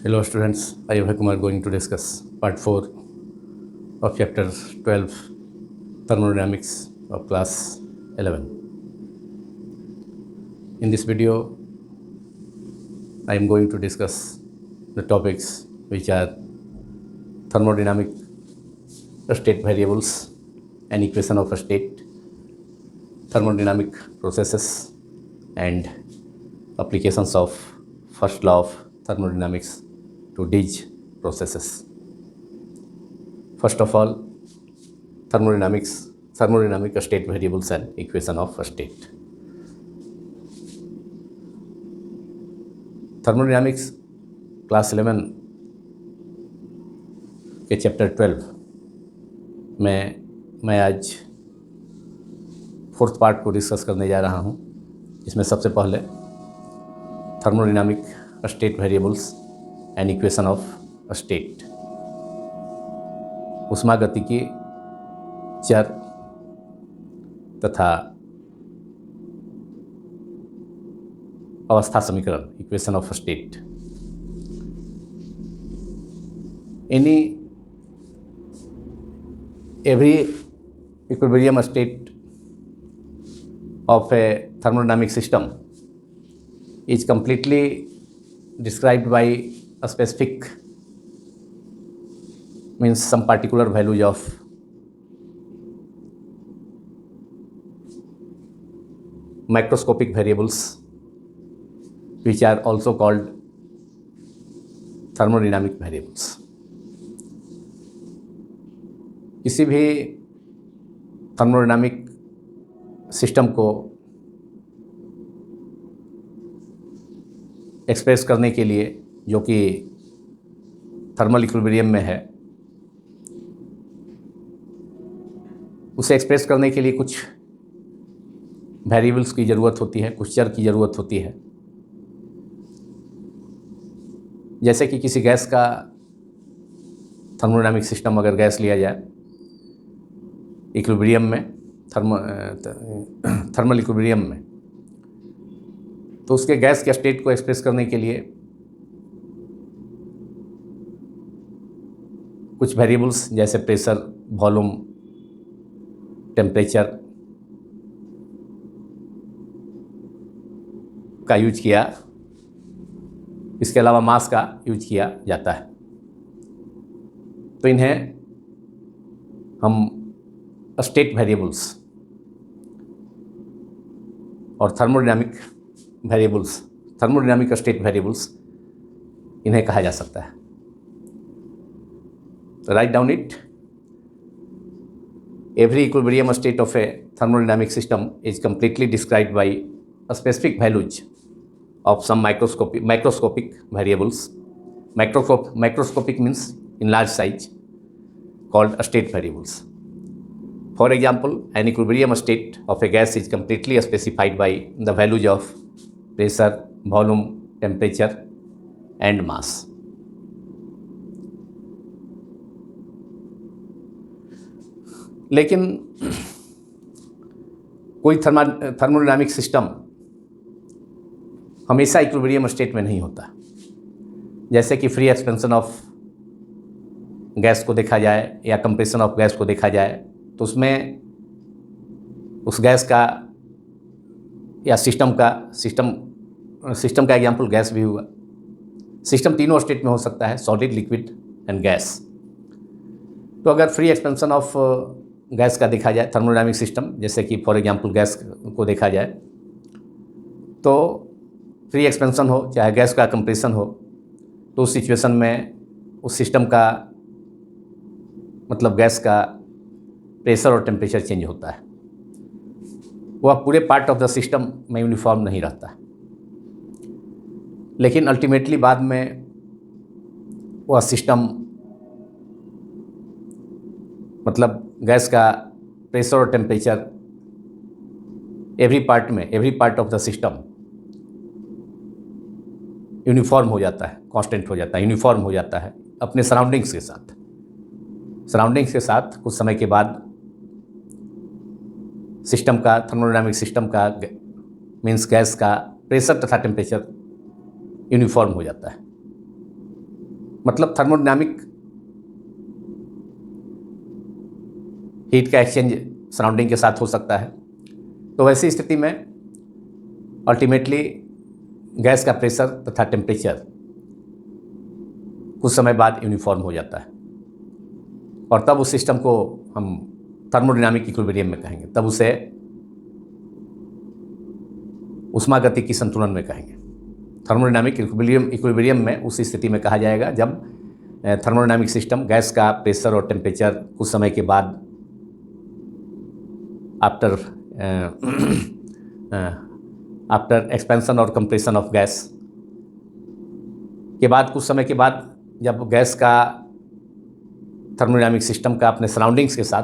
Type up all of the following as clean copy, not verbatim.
Hello students, I am Kumar going to discuss part 4 of chapter 12 thermodynamics of class 11. In this video, I am going to discuss the topics which are thermodynamic state variables and equation of a state, thermodynamic processes and applications of first law of thermodynamics to these processes. First of all, thermodynamic state variables and equation of a state. Thermodynamics class 11 के chapter 12 में मैं आज fourth part को discuss करने जा रहा हूँ। इसमें सबसे पहले thermodynamic state variables and equation of state, ऊष्मागतिकी चर तथा अवस्था समीकरण, equation of state. Every equilibrium state of a thermodynamic system is completely described by a specific, means some particular values of microscopic variables which are also called thermodynamic variables. किसी भी thermodynamic system को express करने के लिए, जो कि thermal equilibrium में है, उसे एक्सप्रेस करने के लिए कुछ वेरिएबल्स की ज़रूरत होती है, कुछ चर की ज़रूरत होती है। जैसे कि किसी गैस का थर्मोडायनामिक सिस्टम अगर गैस लिया जाए इक्विलिब्रियम में, थर्मल इक्विलिब्रियम में, तो उसके गैस के स्टेट को एक्सप्रेस करने के लिए कुछ वेरिएबल्स जैसे प्रेशर, वॉल्यूम, टेम्परेचर का यूज किया, इसके अलावा मास का यूज किया जाता है। तो इन्हें हम स्टेट वेरिएबल्स और thermodynamic variables, thermodynamic state variables इन्हें कहा जा सकता है। Write down it. Every equilibrium state of A thermodynamic system is completely described by a specific values of some microscopic variables. Microscopic means in large size, called state variables. For example, an equilibrium state of a gas is completely specified by the values of pressure, volume, temperature and mass. लेकिन कोई thermodynamic system हमेशा equilibrium state में नहीं होता। जैसे कि free expansion of gas को देखा जाए या कंप्रेशन ऑफ गैस को देखा जाए, तो उसमें उस गैस का या सिस्टम का एग्जाम्पल गैस भी हुआ। सिस्टम तीनों स्टेट में हो सकता है, सॉलिड, लिक्विड एंड गैस। तो अगर फ्री एक्सपेंशन ऑफ गैस का देखा जाए थर्मोडायनामिक सिस्टम, जैसे कि फॉर एग्जांपल गैस को देखा जाए, तो फ्री एक्सपेंशन हो चाहे गैस का कंप्रेशन हो, तो उस सिचुएशन में उस सिस्टम का मतलब गैस का प्रेशर और टेम्परेचर चेंज होता है। वह पूरे पार्ट ऑफ द सिस्टम में यूनिफॉर्म नहीं रहता, लेकिन अल्टीमेटली बाद में वह सिस्टम मतलब गैस का प्रेशर और temperature every part of the system uniform हो जाता है, कांस्टेंट हो जाता है, यूनिफॉर्म हो जाता है अपने सराउंडिंग्स के साथ। कुछ समय के बाद सिस्टम का, थर्मोडायनामिक सिस्टम का मीन्स गैस का प्रेशर तथा टेम्परेचर यूनिफॉर्म हो जाता है। मतलब थर्मोडायनामिक हीट का एक्सचेंज सराउंडिंग के साथ हो सकता है। तो वैसी स्थिति में अल्टीमेटली गैस का प्रेशर तथा टेम्परेचर कुछ समय बाद यूनिफॉर्म हो जाता है, और तब उस सिस्टम को हम थर्मोडायनामिक इक्विलिब्रियम में कहेंगे, तब उसे ऊष्मागतिकी संतुलन में कहेंगे। थर्मोडायनामिक इक्विलिब्रियम में उस स्थिति में कहा जाएगा जब थर्मोडायनामिक सिस्टम गैस का प्रेशर और टेम्परेचर कुछ समय के बाद आफ्टर एक्सपेंशन और कंप्रेशन ऑफ गैस के बाद, कुछ समय के बाद जब गैस का थर्मोडायनामिक सिस्टम का अपने सराउंडिंग्स के साथ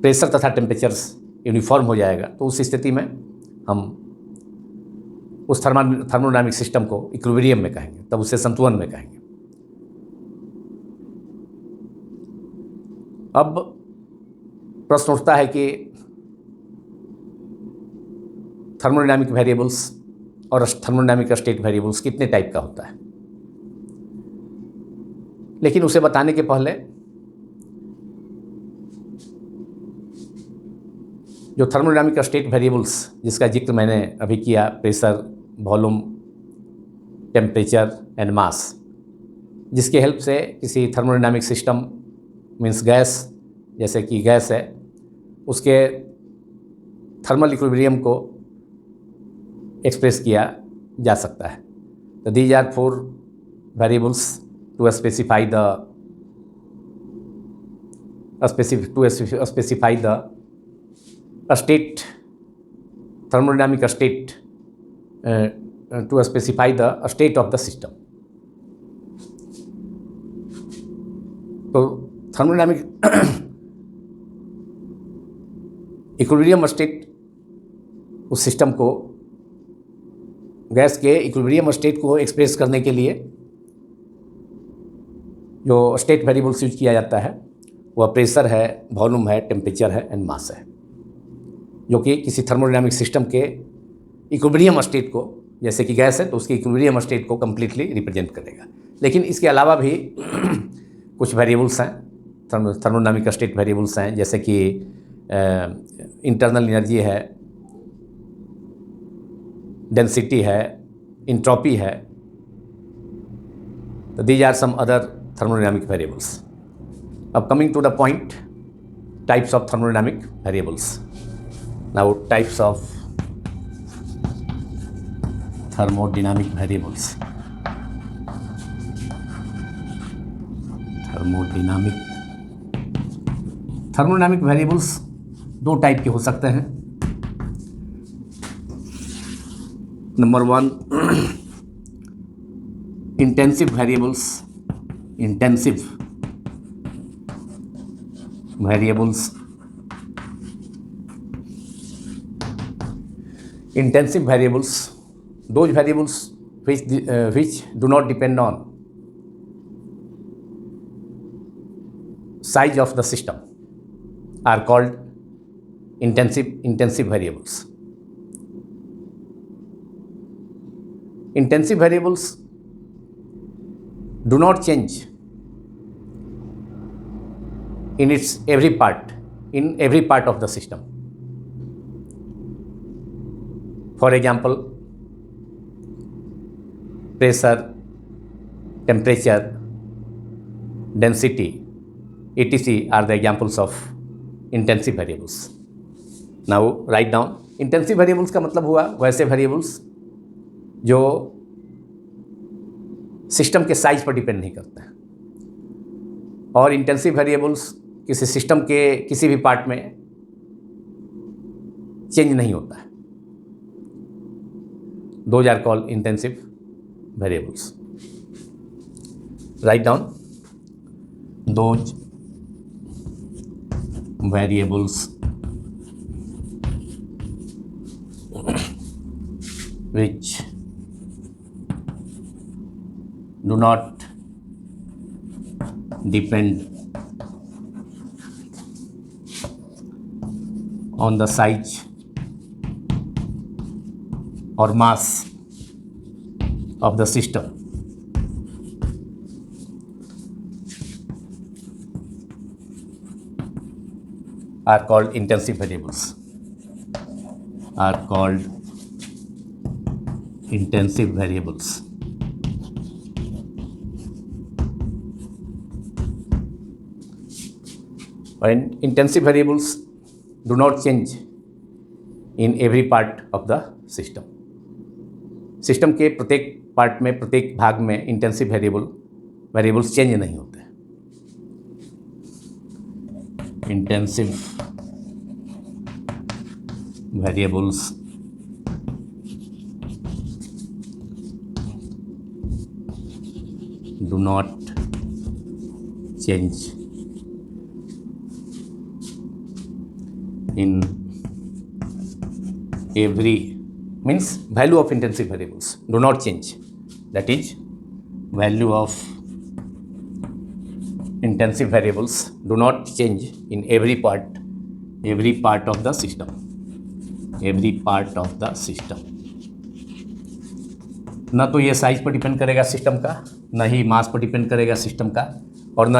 प्रेशर तथा टेम्परेचर्स यूनिफॉर्म हो जाएगा, तो उस स्थिति में हम उस थर्मोडायनामिक सिस्टम को इक्विलिब्रियम में कहेंगे, तब उसे संतुलन में कहेंगे। अब प्रश्न उठता है कि थर्मोडायनामिक वेरिएबल्स और थर्मोडायनामिक स्टेट वेरिएबल्स कितने टाइप का होता है। लेकिन उसे बताने के पहले जो थर्मोडायनामिक स्टेट वेरिएबल्स जिसका जिक्र मैंने अभी किया, pressure, volume, temperature and mass, जिसके हेल्प से किसी थर्मोडायनामिक सिस्टम मीन्स गैस, जैसे कि गैस है, उसके थर्मल इक्विलिब्रियम को एक्सप्रेस किया जा सकता है। तो these are 4 variables to specify the state, thermodynamic state, to specify the state of the system. तो थर्मोडायनामिक इक्विलिब्रियम स्टेट उस सिस्टम को, गैस के इक्विलिब्रियम स्टेट को एक्सप्रेस करने के लिए जो स्टेट वेरिएबल्स यूज किया जाता है वह प्रेशर है, वॉल्यूम है, टेम्परेचर है एंड मास है, जो कि किसी थर्मोडायनामिक सिस्टम के इक्विलिब्रियम स्टेट को, जैसे कि गैस है तो उसके इक्विलिब्रियम स्टेट को कम्प्लीटली रिप्रेजेंट करेगा। लेकिन इसके अलावा भी कुछ वेरिएबल्स हैं, थर्मोडायनामिक स्टेट वेरिएबल्स हैं, जैसे कि इंटरनल एनर्जी है, डेंसिटी है, इंट्रोपी है। तो these are some other thermodynamic variables. अब coming to the point, types of thermodynamic variables. Now types of thermodynamic variables. Thermodynamic variables 2 type के हो सकते हैं। Number 1, intensive variables. Intensive variables, those variables which do not depend on size of the system are called intensive variables. Intensive variables do not change in every part of the system. For example, pressure, temperature, density, etc. are the examples of intensive variables. Now write down. Intensive variables का मतलब हुआ वैसे variables जो system के size पर depend नहीं करते हैं, और इंटेंसिव वेरिएबल्स किसी सिस्टम के किसी भी पार्ट में चेंज नहीं होता है। Those are called intensive variables. Write down those variables which do not depend on the size or mass of the system are called intensive variables, are called intensive variables. And intensive variables do not change in every part of the system. System के प्रत्येक part में, प्रत्येक भाग में intensive variables change नहीं होते। Intensive variables do not change in every, means value of intensive variables do not change, that is value of intensive variables do not change in every part of the system, every part of the system. न तो ये size पर depend करेगा system का, न ही मास पर depend करेगा system का, और न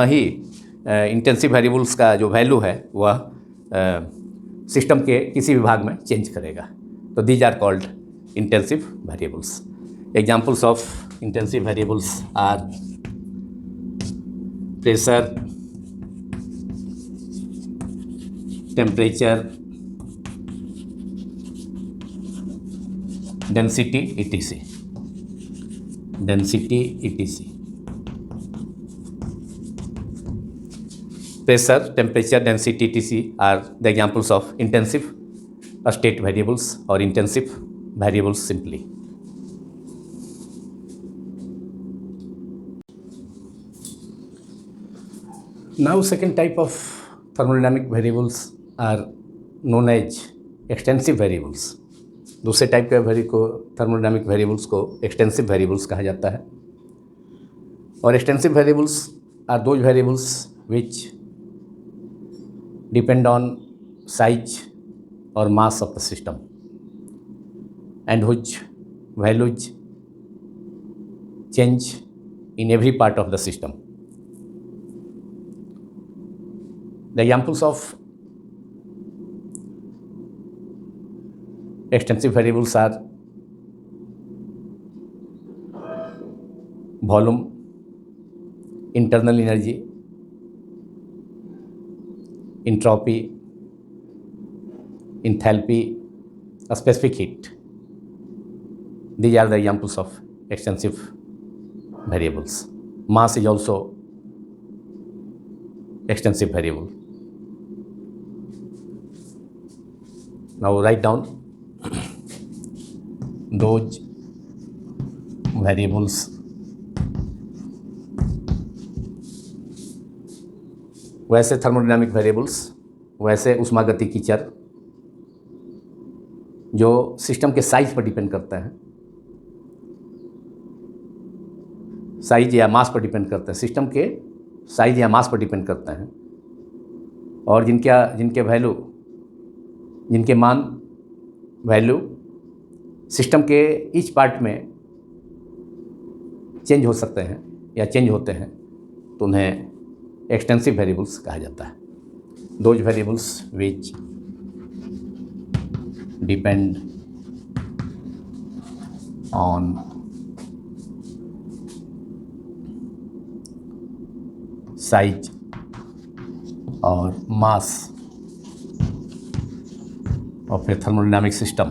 ही इंटेंसिव वेरिएबल्स का जो वैल्यू है वह सिस्टम के किसी भी भाग में चेंज करेगा। तो these are called intensive variables. Examples of intensive variables are pressure, temperature, density etc. Density etc. Pressure, temperature, density etc. are the examples of intensive state variables or intensive variables simply. Now second type of thermodynamic variables are known as extensive variables. दूसरे type के thermodynamic variables को extensive variables कहा जाता है। और extensive variables are those variables which depend on size और mass of the system and which values change in every part of the system. The examples of extensive variables are volume, internal energy, entropy, enthalpy, specific heat. These are the examples of extensive variables. Mass is also extensive variable. Now write down those variables वैसे thermodynamic variables, वैसे ऊष्मागतिकी चर जो system के size पर depend करता है, size या मास पर डिपेंड करता है, सिस्टम के साइज या मास पर डिपेंड करता है, और जिनके मान वैल्यू सिस्टम के ईच पार्ट में चेंज हो सकते हैं या चेंज होते हैं, तो उन्हें एक्सटेंसिव वेरिएबल्स कहा जाता है। Those variables which depend on size और मास of a thermodynamic system,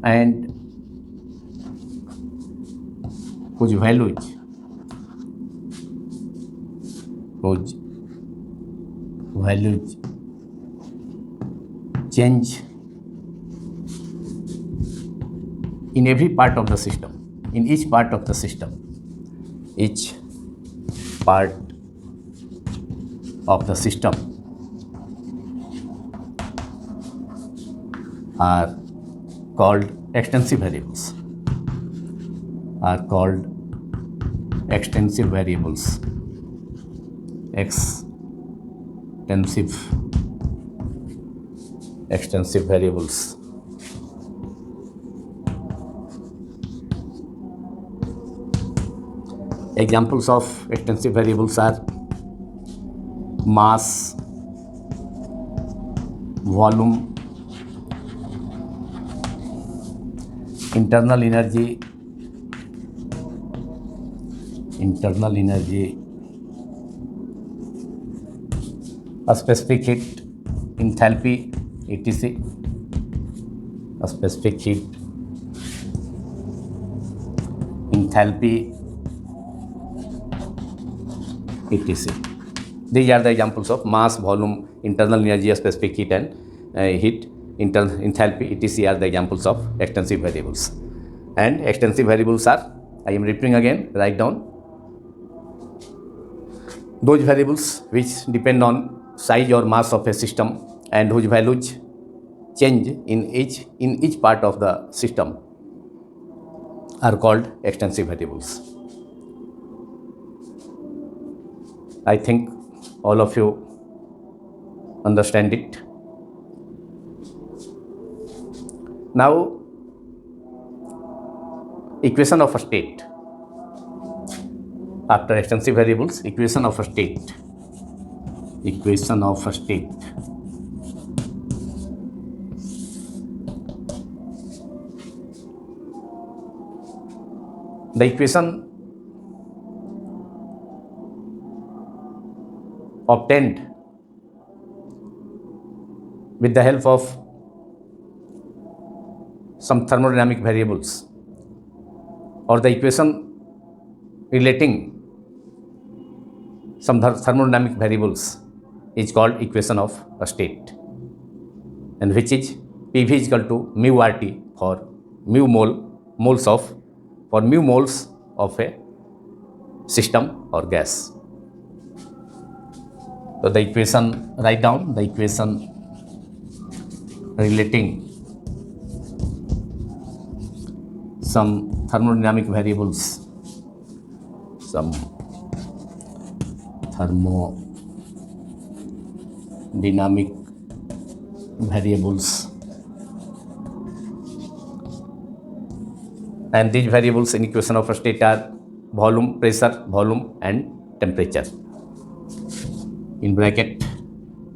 and whose values change in every part of the system, in each part of the system, each part of the system are called extensive variables, extensive variables. Examples of extensive variables are mass, volume, internal energy, a specific heat, enthalpy, etc. A specific heat, enthalpy, etc. These are the examples of mass, volume, internal energy, specific heat, and enthalpy, etc. are the examples of extensive variables. And extensive variables are, I am repeating again, write down those variables which depend on size or mass of a system and whose values change in each part of the system are called extensive variables. I think all of you understand it. Now, equation of a state. After extensive variables, equation of a state. Equation of a state. The equation obtained with the help of some thermodynamic variables, or the equation relating some thermodynamic variables, is called equation of a state, and which is PV is equal to mu RT for mu moles of a system or gas. So the equation, write down the equation relating some thermodynamic variables, some thermodynamic variables, and these variables in equation of a state are volume, pressure, volume, and temperature. In bracket,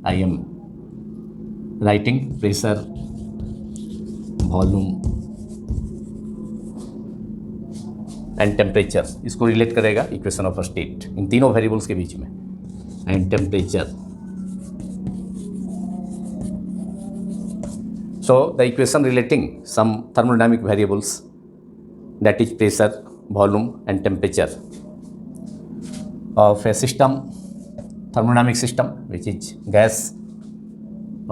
I am writing pressure, volume and temperature, इसको relate करेगा equation of a state इन तीनों variables के बीच में, and temperature. So the equation relating some thermodynamic variables, that is pressure, volume, and temperature of a system, thermodynamic system, which is gas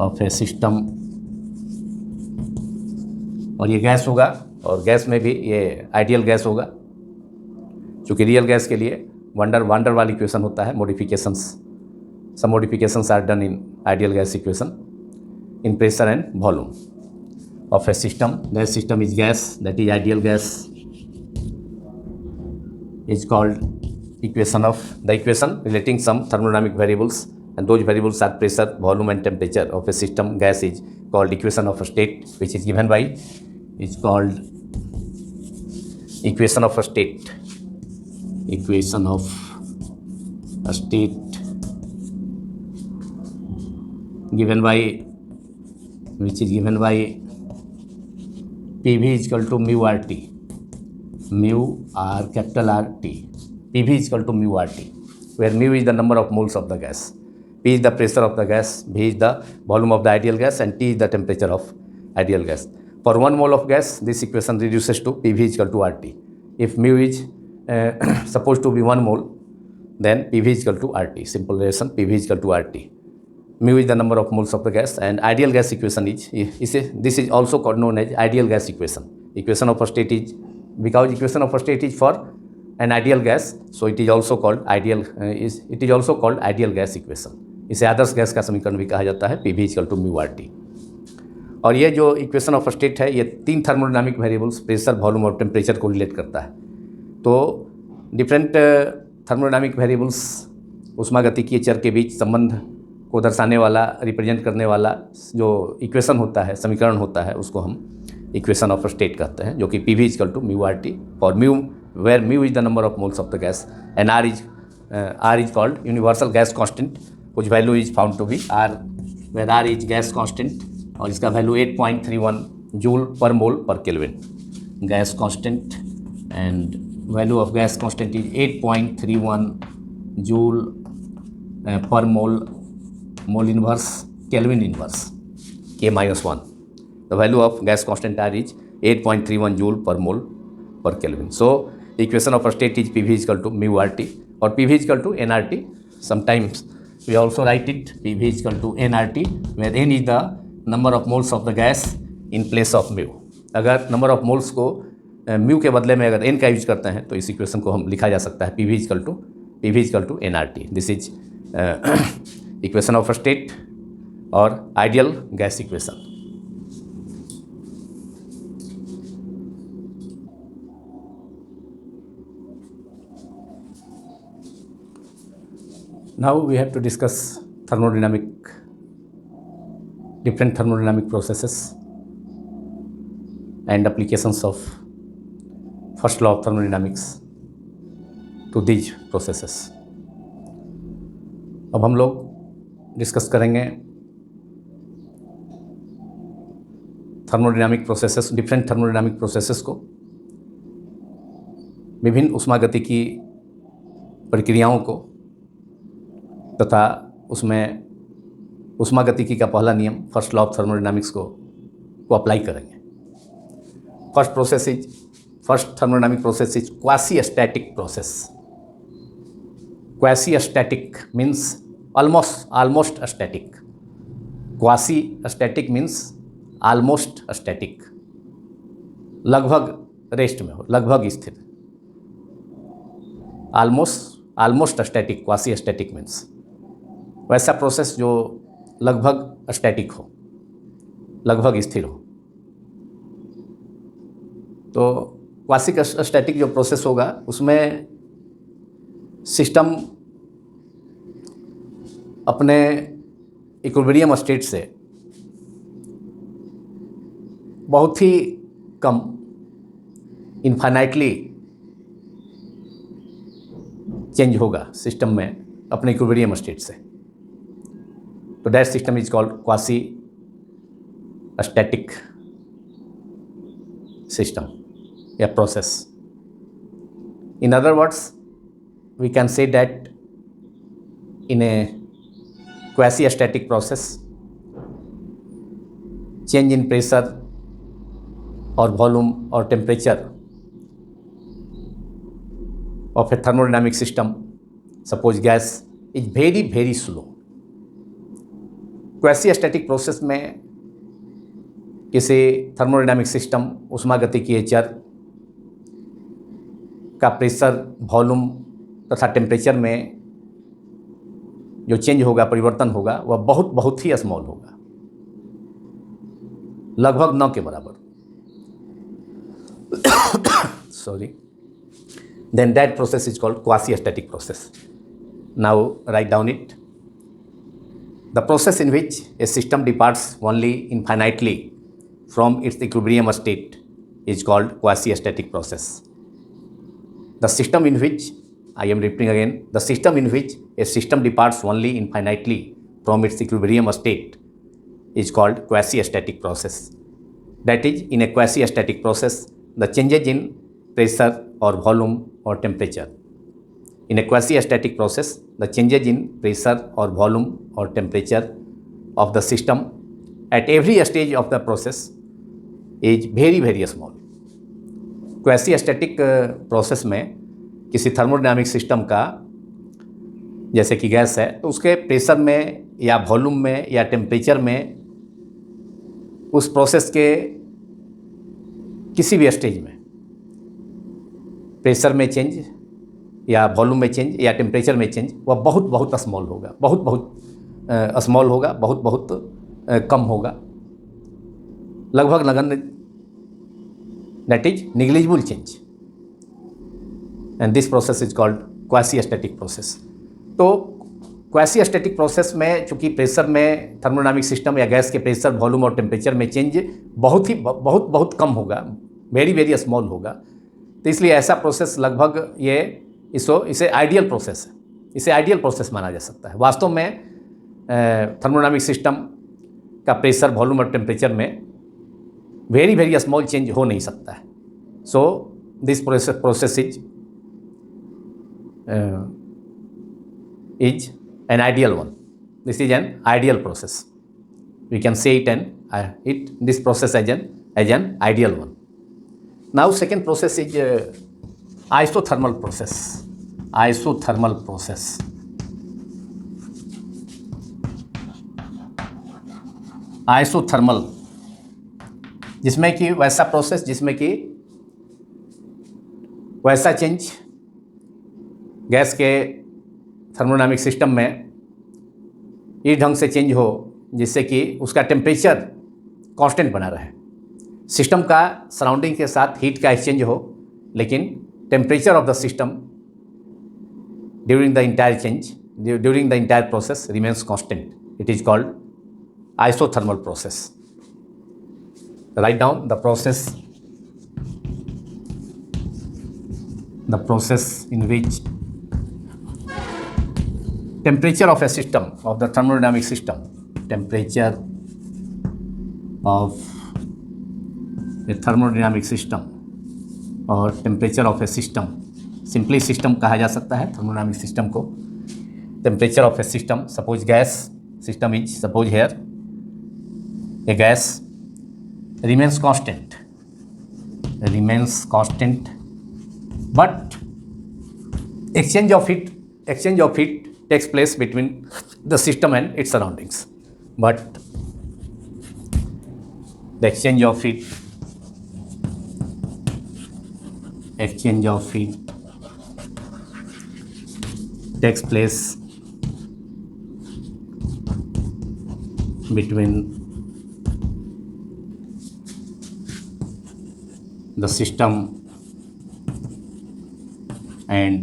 of a system. और ये gas होगा, और gas में भी ये आइडियल गैस होगा, चूँकि रियल गैस के लिए वांडर वाल इक्वेशन होता है. some modifications are done in ideal gas equation in pressure and volume of a system. The system is gas, that is ideal gas, is called equation relating some thermodynamic variables, and those variables are pressure, volume, and temperature of a system gas is called equation of a state, which is given by, is called equation of a state. Equation of a state given by, which is given by PV is equal to mu RT, mu R capital RT. PV is equal to mu RT, where mu is the number of moles of the gas, P is the pressure of the gas, V is the volume of the ideal gas, and T is the temperature of ideal gas. For 1 mole of gas, this equation reduces to PV is equal to RT. If mu is supposed to be 1 mole, then PV is equal to RT. Simple relation, PV is equal to RT. Mu is the number of moles of the gas, and ideal gas equation this is also called known as ideal gas equation. Equation of a state is, because equation of a state is for an ideal gas, so it is also called ideal gas equation. इसे आदर्श gas का समीकरण भी कहा जाता है, PV equal to mu RT. और ये जो इक्वेशन ऑफ स्टेट है, ये 3 थर्मोडायनामिक वेरिएबल्स प्रेशर, वॉल्यूम और टेम्परेचर को रिलेट करता है. तो डिफरेंट थर्मोडायनामिक वेरिएबल्स ऊष्मागतिकीय चर के बीच संबंध को दर्शाने वाला, रिप्रेजेंट करने वाला जो इक्वेशन होता है, समीकरण होता है, उसको हम इक्वेशन ऑफ स्टेट कहते हैं, जो कि PV equal to mu RT. For mu where mu is the number of moles of the gas and R is called universal gas constant, whose value is found to be R, where R is gas constant और इसका value 8.31 joule पर मोल पर kelvin. Gas constant and value of gas constant is 8.31 joule पर mole inverse kelvin inverse K-1. The value of gas constant R is 8.31 joule per mole per Kelvin. So the equation of a state is PV is equal to mu RT or PV is equal to nRT. Sometimes we also write it PV is equal to nRT, where n is the number of moles of the gas in place of mu. अगर number of moles को mu के बदले में अगर n का use करते हैं तो इस इक्वेशन को हम लिखा जा सकता है PV is equal to nRT. This is equation of a state or ideal gas equation. Now we have to discuss different thermodynamic processes and applications of first law of thermodynamics to these processes. अब हम लोग discuss करेंगे thermodynamic processes, different thermodynamic processes को, विभिन्न ऊष्मागतिकी प्रक्रियाओं को तथा उसमें ऊष्मागतिकी का पहला नियम फर्स्ट लॉ ऑफ थर्मोडायनामिक्स को अप्लाई करेंगे. First thermodynamic process is quasi static process. Quasi static means almost static. Quasi static means almost static, लगभग रेस्ट में हो, लगभग स्थिर. Almost static, quasi static means वैसा प्रोसेस जो लगभग स्टैटिक हो, लगभग स्थिर हो. तो क्वासी स्टैटिक जो प्रोसेस होगा उसमें सिस्टम अपने इक्विलिब्रियम स्टेट से बहुत ही कम, इन्फाइनाइटली चेंज होगा सिस्टम में अपने इक्विलिब्रियम स्टेट से. तो that system is called quasi static system या process. In other words we can say that in a quasi static process change in pressure और वॉल्यूम और temperature of a thermodynamic system, suppose gas, is very slow. Quasi static process में किसी thermodynamic system ऊष्मागतिकीय चर का pressure, volume तथा temperature में जो change होगा, परिवर्तन होगा, वह बहुत ही स्मॉल होगा, लगभग 9 के बराबर. Sorry. Then that process is called quasi-static process. Now write down it. The process in which a system departs only infinitely from its equilibrium state is called quasi-static process. The system in which, I am repeating again, the system in which a system departs only infinitely from its equilibrium state is called quasi-static process. That is, in a quasi-static process, the changes in pressure or volume or temperature. In a quasi-static process, the changes in pressure or volume or temperature of the system at every stage of the process is very small. Quasi-static process में किसी thermodynamic system का, जैसे कि gas है, तो उसके pressure में या वॉल्यूम में या टेम्परेचर में, उस प्रोसेस के किसी भी स्टेज में प्रेशर में चेंज या वॉल्यूम में चेंज या टेम्परेचर में चेंज, वह बहुत स्मॉल होगा, बहुत स्मॉल होगा, बहुत कम होगा, लगभग नगण्य. That is negligible change. And this process is called quasi static process. तो क्वासी स्टैटिक प्रोसेस में चूँकि प्रेशर में थर्मोडायनामिक सिस्टम या गैस के प्रेशर, वॉल्यूम और टेम्परेचर में चेंज बहुत कम होगा, वेरी स्मॉल होगा, तो इसलिए ऐसा प्रोसेस लगभग ये इसे आइडियल प्रोसेस है, इसे आइडियल प्रोसेस माना जा सकता है। वास्तव में थर्मोडायनामिक सिस्टम का प्रेशर, वॉल्यूम और टेम्परेचर में वेरी वेरी स्मॉल चेंज हो नहीं सकता है। So this process is an ideal one. This is an ideal process. We can say this process as an ideal one. Now second process is isothermal process. Isothermal process. Isothermal, जिसमें कि वैसा process जिसमें कि वैसा change gas के thermodynamic system में इस ढंग से चेंज हो जिससे कि उसका टेम्परेचर कांस्टेंट बना रहे। सिस्टम का सराउंडिंग के साथ हीट का एक्सचेंज हो, लेकिन temperature of the system during the entire process remains constant. It is called isothermal process. Write down the process in which temperature of a system, of the thermodynamic system, temperature of a thermodynamic system और temperature of a system, simply system कहा जा सकता है thermodynamic system को। temperature of a system, suppose gas system is, suppose here a gas remains constant, but exchange of heat takes place between the system and its surroundings. But the exchange of heat takes place between the system and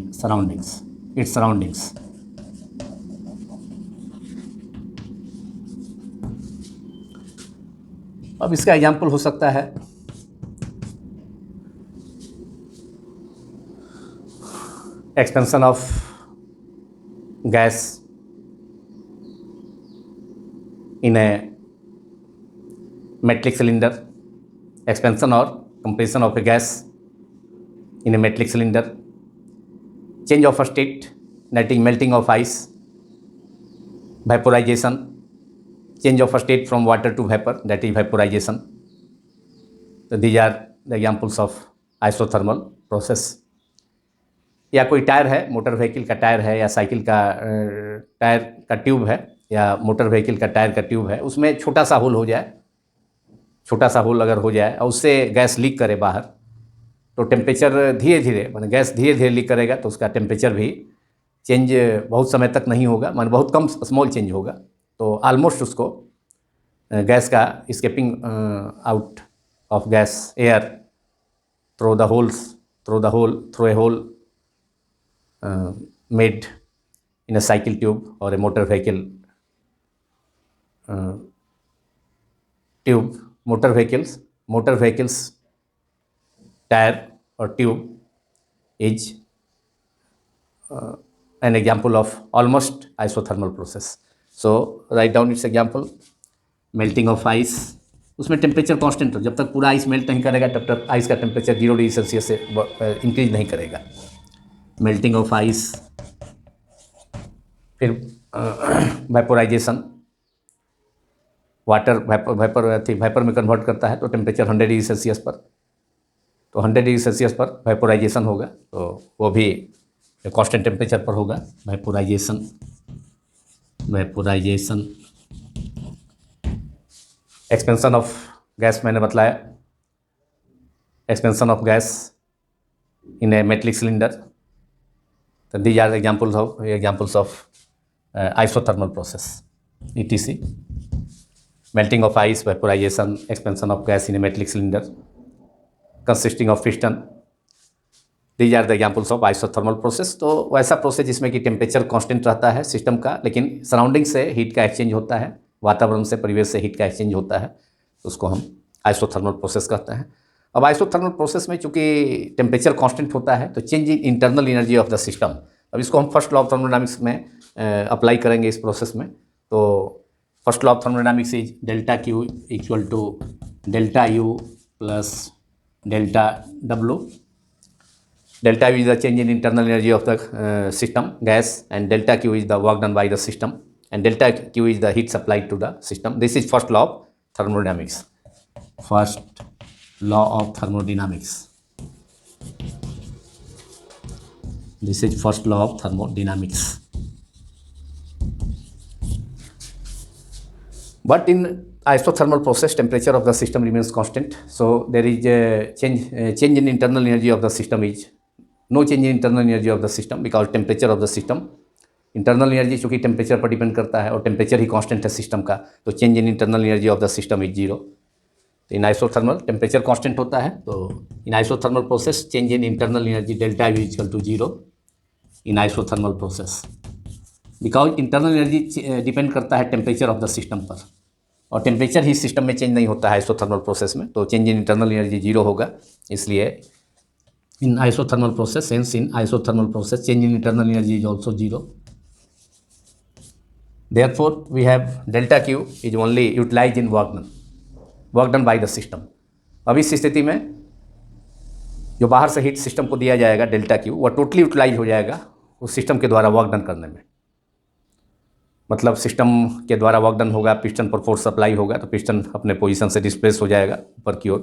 its surroundings. अब इसका example हो सकता है expansion of gas in a metallic cylinder, expansion और compression of a gas in a metallic cylinder, change of state, that is melting of ice, vaporization, change of state from water to vapor, that is vaporization. So these are the examples of isothermal process. या कोई tyre है, motor vehicle का tyre है या cycle का tyre का tube है या मोटर व्हीकल का टायर का ट्यूब है, उसमें छोटा सा होल हो जाए, छोटा सा होल अगर हो जाए और उससे गैस लीक करे बाहर, तो टेम्परेचर धीरे धीरे, माने गैस धीरे धीरे लीक करेगा तो उसका टेम्परेचर भी चेंज बहुत समय तक नहीं होगा, माने बहुत कम स्मॉल चेंज होगा। तो ऑलमोस्ट उसको गैस का escaping out of gas air through a hole made in a cycle tube or a motor vehicles tire or tube is an example of almost isothermal process. So write down its example. Melting of ice, उसमें temperature constant हो, जब तक पूरा ice melt नहीं करेगा तब तक ice का टेम्परेचर 0 डिग्री सेल्सियस से इंक्रीज नहीं करेगा। मेल्टिंग ऑफ आइस, फिर वेपोराइजेशन, वाटर वेपर में कन्वर्ट करता है तो टेम्परेचर 100 डिग्री सेल्सियस पर, तो 100 डिग्री सेल्सियस पर वेपोराइजेशन होगा, तो वो भी कांस्टेंट टेम्परेचर पर होगा। वेपोराइजेशन एक्सपेंशन ऑफ गैस मैंने बतलाया, expansion of gas in a metallic cylinder, तो these are examples of isothermal process ETC. Melting of ice, vaporization, expansion of gas in a metallic cylinder consisting of piston, these are the examples of isothermal process. तो वैसा process जिसमें कि temperature constant रहता है system का, लेकिन surrounding से heat का एक्सचेंज होता है, वातावरण से, परिवेश से हीट का एक्सचेंज होता है, तो उसको हम आइसोथर्मल प्रोसेस कहते हैं। अब आइसोथर्मल प्रोसेस में चूंकि टेम्परेचर कांस्टेंट होता है तो change in internal energy of the system, अब इसको हम फर्स्ट लॉ ऑफ थर्मोडायनामिक्स में अप्लाई करेंगे इस प्रोसेस में। तो first law of thermodynamics is delta Q equal to delta U plus delta W. Delta U is the change in internal energy of the system gas, and delta Q is the work done by the system, and delta q is the heat supplied to the system. This is first law of thermodynamics. First law of thermodynamics. This is first law of thermodynamics. But in isothermal process, temperature of the system remains constant. So there is a change in internal energy of the system is no change in internal energy of the system, because temperature of the system, internal energy चूँकि temperature पर depend करता है और temperature ही constant है system का, तो change in internal energy of the system is zero. तो इन आइसोथर्मल टेम्परेचर कांस्टेंट होता है, तो in isothermal process change in internal energy delta U equal to zero in isothermal process, because internal energy depend करता है temperature of the system पर, और temperature ही system में चेंज नहीं होता है आइसोथर्मल प्रोसेस में, तो change in internal energy zero होगा। इसलिए in isothermal process, hence in isothermal process change in internal energy is also zero. Therefore, we have delta Q is only utilized in work done by the system. अब इस स्थिति में जो बाहर से heat system को दिया जाएगा डेल्टा Q, वह टोटली यूटिलाइज हो जाएगा उस सिस्टम के द्वारा वर्क डन करने में। मतलब सिस्टम के द्वारा वर्क डन होगा, पिस्टन पर फोर्स सप्लाई होगा, तो पिस्टन अपने पोजीशन से डिस्प्लेस हो जाएगा ऊपर की ओर,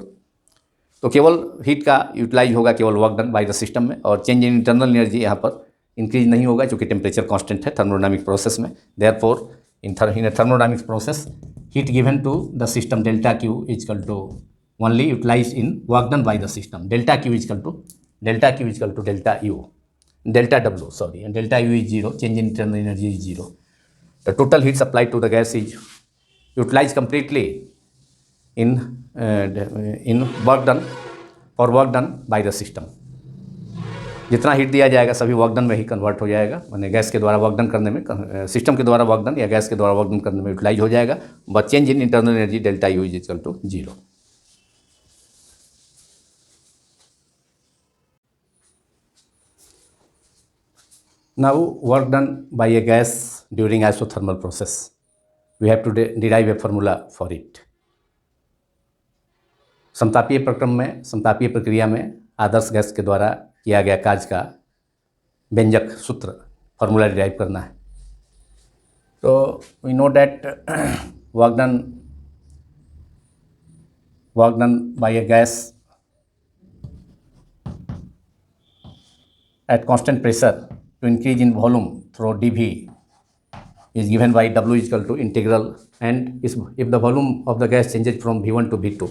तो केवल हीट का यूटिलाइज होगा केवल work done by the system में, और चेंज इन इंटरनल एनर्जी यहाँ पर इंक्रीज नहीं होगा क्योंकि टेम्परेचर कांस्टेंट है थर्मोडायनामिक प्रोसेस में। Therefore in thermodynamic process heat given to the system delta Q equal to only utilize in work done by the system. Delta Q equal to delta U, delta W sorry, and delta U is zero, change in internal energy is zero. The total heat supplied to the gas is utilize completely in work done by the system. जितना heat दिया जाएगा सभी work done में ही convert हो जाएगा, माने gas के द्वारा वर्क डन करने में, सिस्टम के द्वारा वर्क डन या गैस के द्वारा वर्क डन करने में यूटिलाइज हो जाएगा, but change in internal energy delta U is equal to zero. Now work done by a gas during isothermal process, we have to derive a formula for it. समतापीय प्रक्रम में, समतापीय प्रक्रिया में आदर्श गैस के द्वारा किया गया कार्य का व्यंजक सूत्र फॉर्मूला डिराइव करना है। तो we know that work done by a gas at constant pressure to increase in volume through dV is given by W is equal to integral, and if the volume of the gas changes from V1 to V2,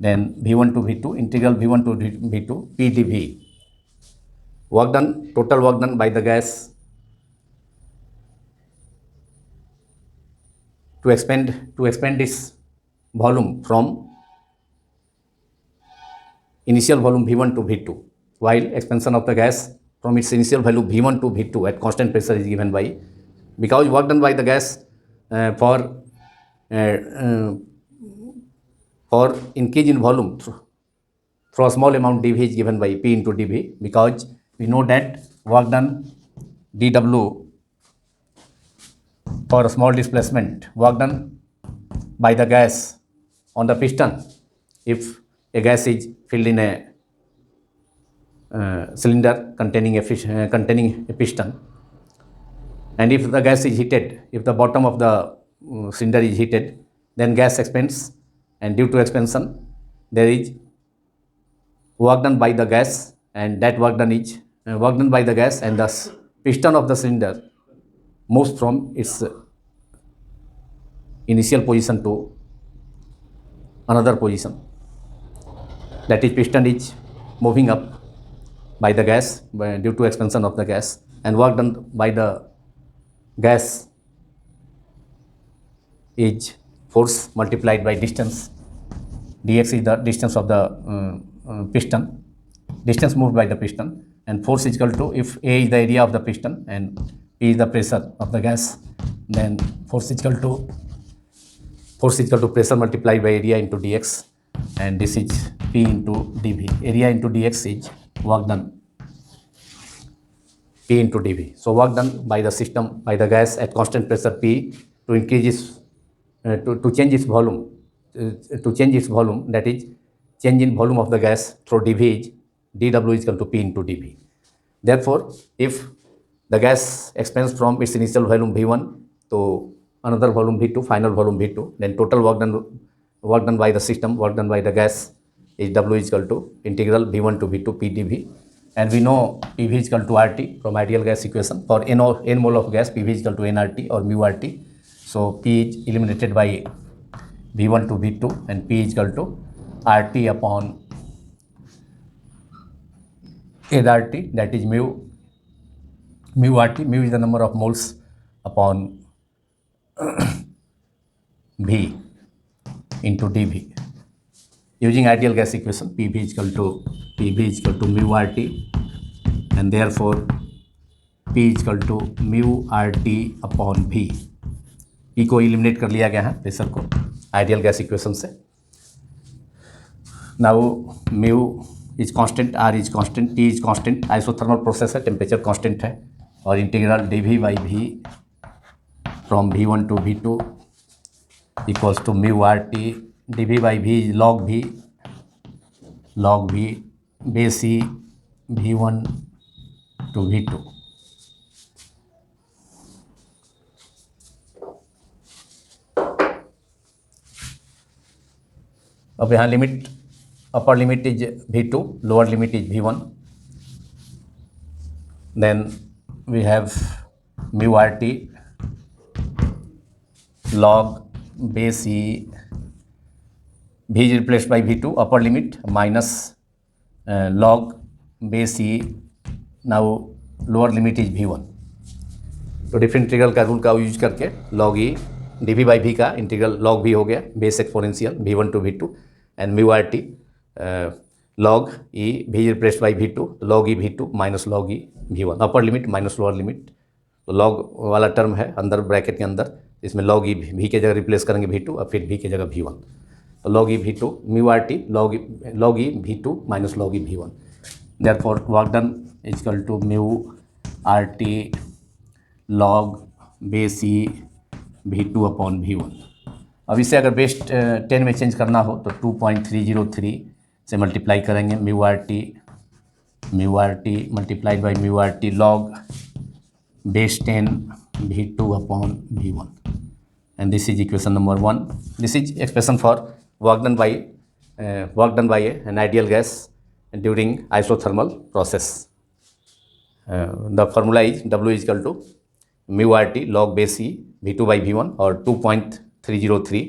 then V1 to V2 integral V1 to V2 P dV. Work done, total work done by the gas to expand its volume from initial volume V1 to V2, while expansion of the gas from its initial value V1 to V2 at constant pressure is given by, because work done by the gas for increase in volume through a small amount dV is given by P into dV, because we know that work done dW for a small displacement, work done by the gas on the piston, if a gas is filled in a cylinder containing a piston, and if the gas is heated, if the bottom of the cylinder is heated, then gas expands, and due to expansion there is work done by the gas, and that work done is work done by the gas, and thus piston of the cylinder moves from its initial position to another position, that is piston is moving up by the gas due to expansion of the gas, and work done by the gas is force multiplied by distance. Dx is the distance of the piston, distance moved by the piston, and force is equal to, if A is the area of the piston and P is the pressure of the gas, then force is equal to pressure multiplied by area into dx. and this is P into dV. Area into dx is work done, P into dV. So work done by the system, by the gas at constant pressure P to increase its, to change its volume, that is change in volume of the gas through dV is dW is equal to P into dV. Therefore, if the gas expands from its initial volume V1 to another volume V2, final volume V2, then total work done by the system, work done by the gas is W is equal to integral V1 to V2 P dV. And we know PV is equal to RT from ideal gas equation. For n mole of gas, PV is equal to nRT or mu RT. So P is eliminated by V1 to V2 and P is equal to RT upon nRT, that is mu RT. Mu is the number of moles upon V into dV. Using ideal gas equation, PV is equal to mu RT, and therefore P is equal to mu RT upon V. P को eliminate कर लिया गया है pressure को ideal gas equation से. Now mu is constant, R is constant, T is constant. Isothermal process है, temperature constant है. और integral dV by V from V1 to V2 equals to mu RT. dV by V is log V base E V1 to V2. अब यहाँ limit, upper limit is V2, lower limit is V1. Then we have mu RT log base E, V is replaced by V2, upper limit minus log base E, now lower limit is V1. तो different integral का rule का use करके log E dV by V का integral log V हो गया, base exponential V1 to V2 and mu RT log E, V is replaced by V2, log E V2 minus log E V1, upper limit minus lower limit. तो log वाला term है अंदर bracket के अंदर, इसमें log E V के जगह replace करेंगे V2 और फिर V के जगह V1. तो log E V2 mu RT log E V2 minus log E V1. Therefore work done is equal to mu RT log base E V2 upon V1. अब इसे अगर बेस 10 में चेंज करना हो तो 2.303 से मल्टीप्लाई करेंगे. Mu RT multiplied by mu RT log base 10 V2 upon V1, and this is equation number 1. This is expression for work done by an ideal gas during isothermal process. The formula is W is equal to mu RT log base E V2 by V1 और 2.303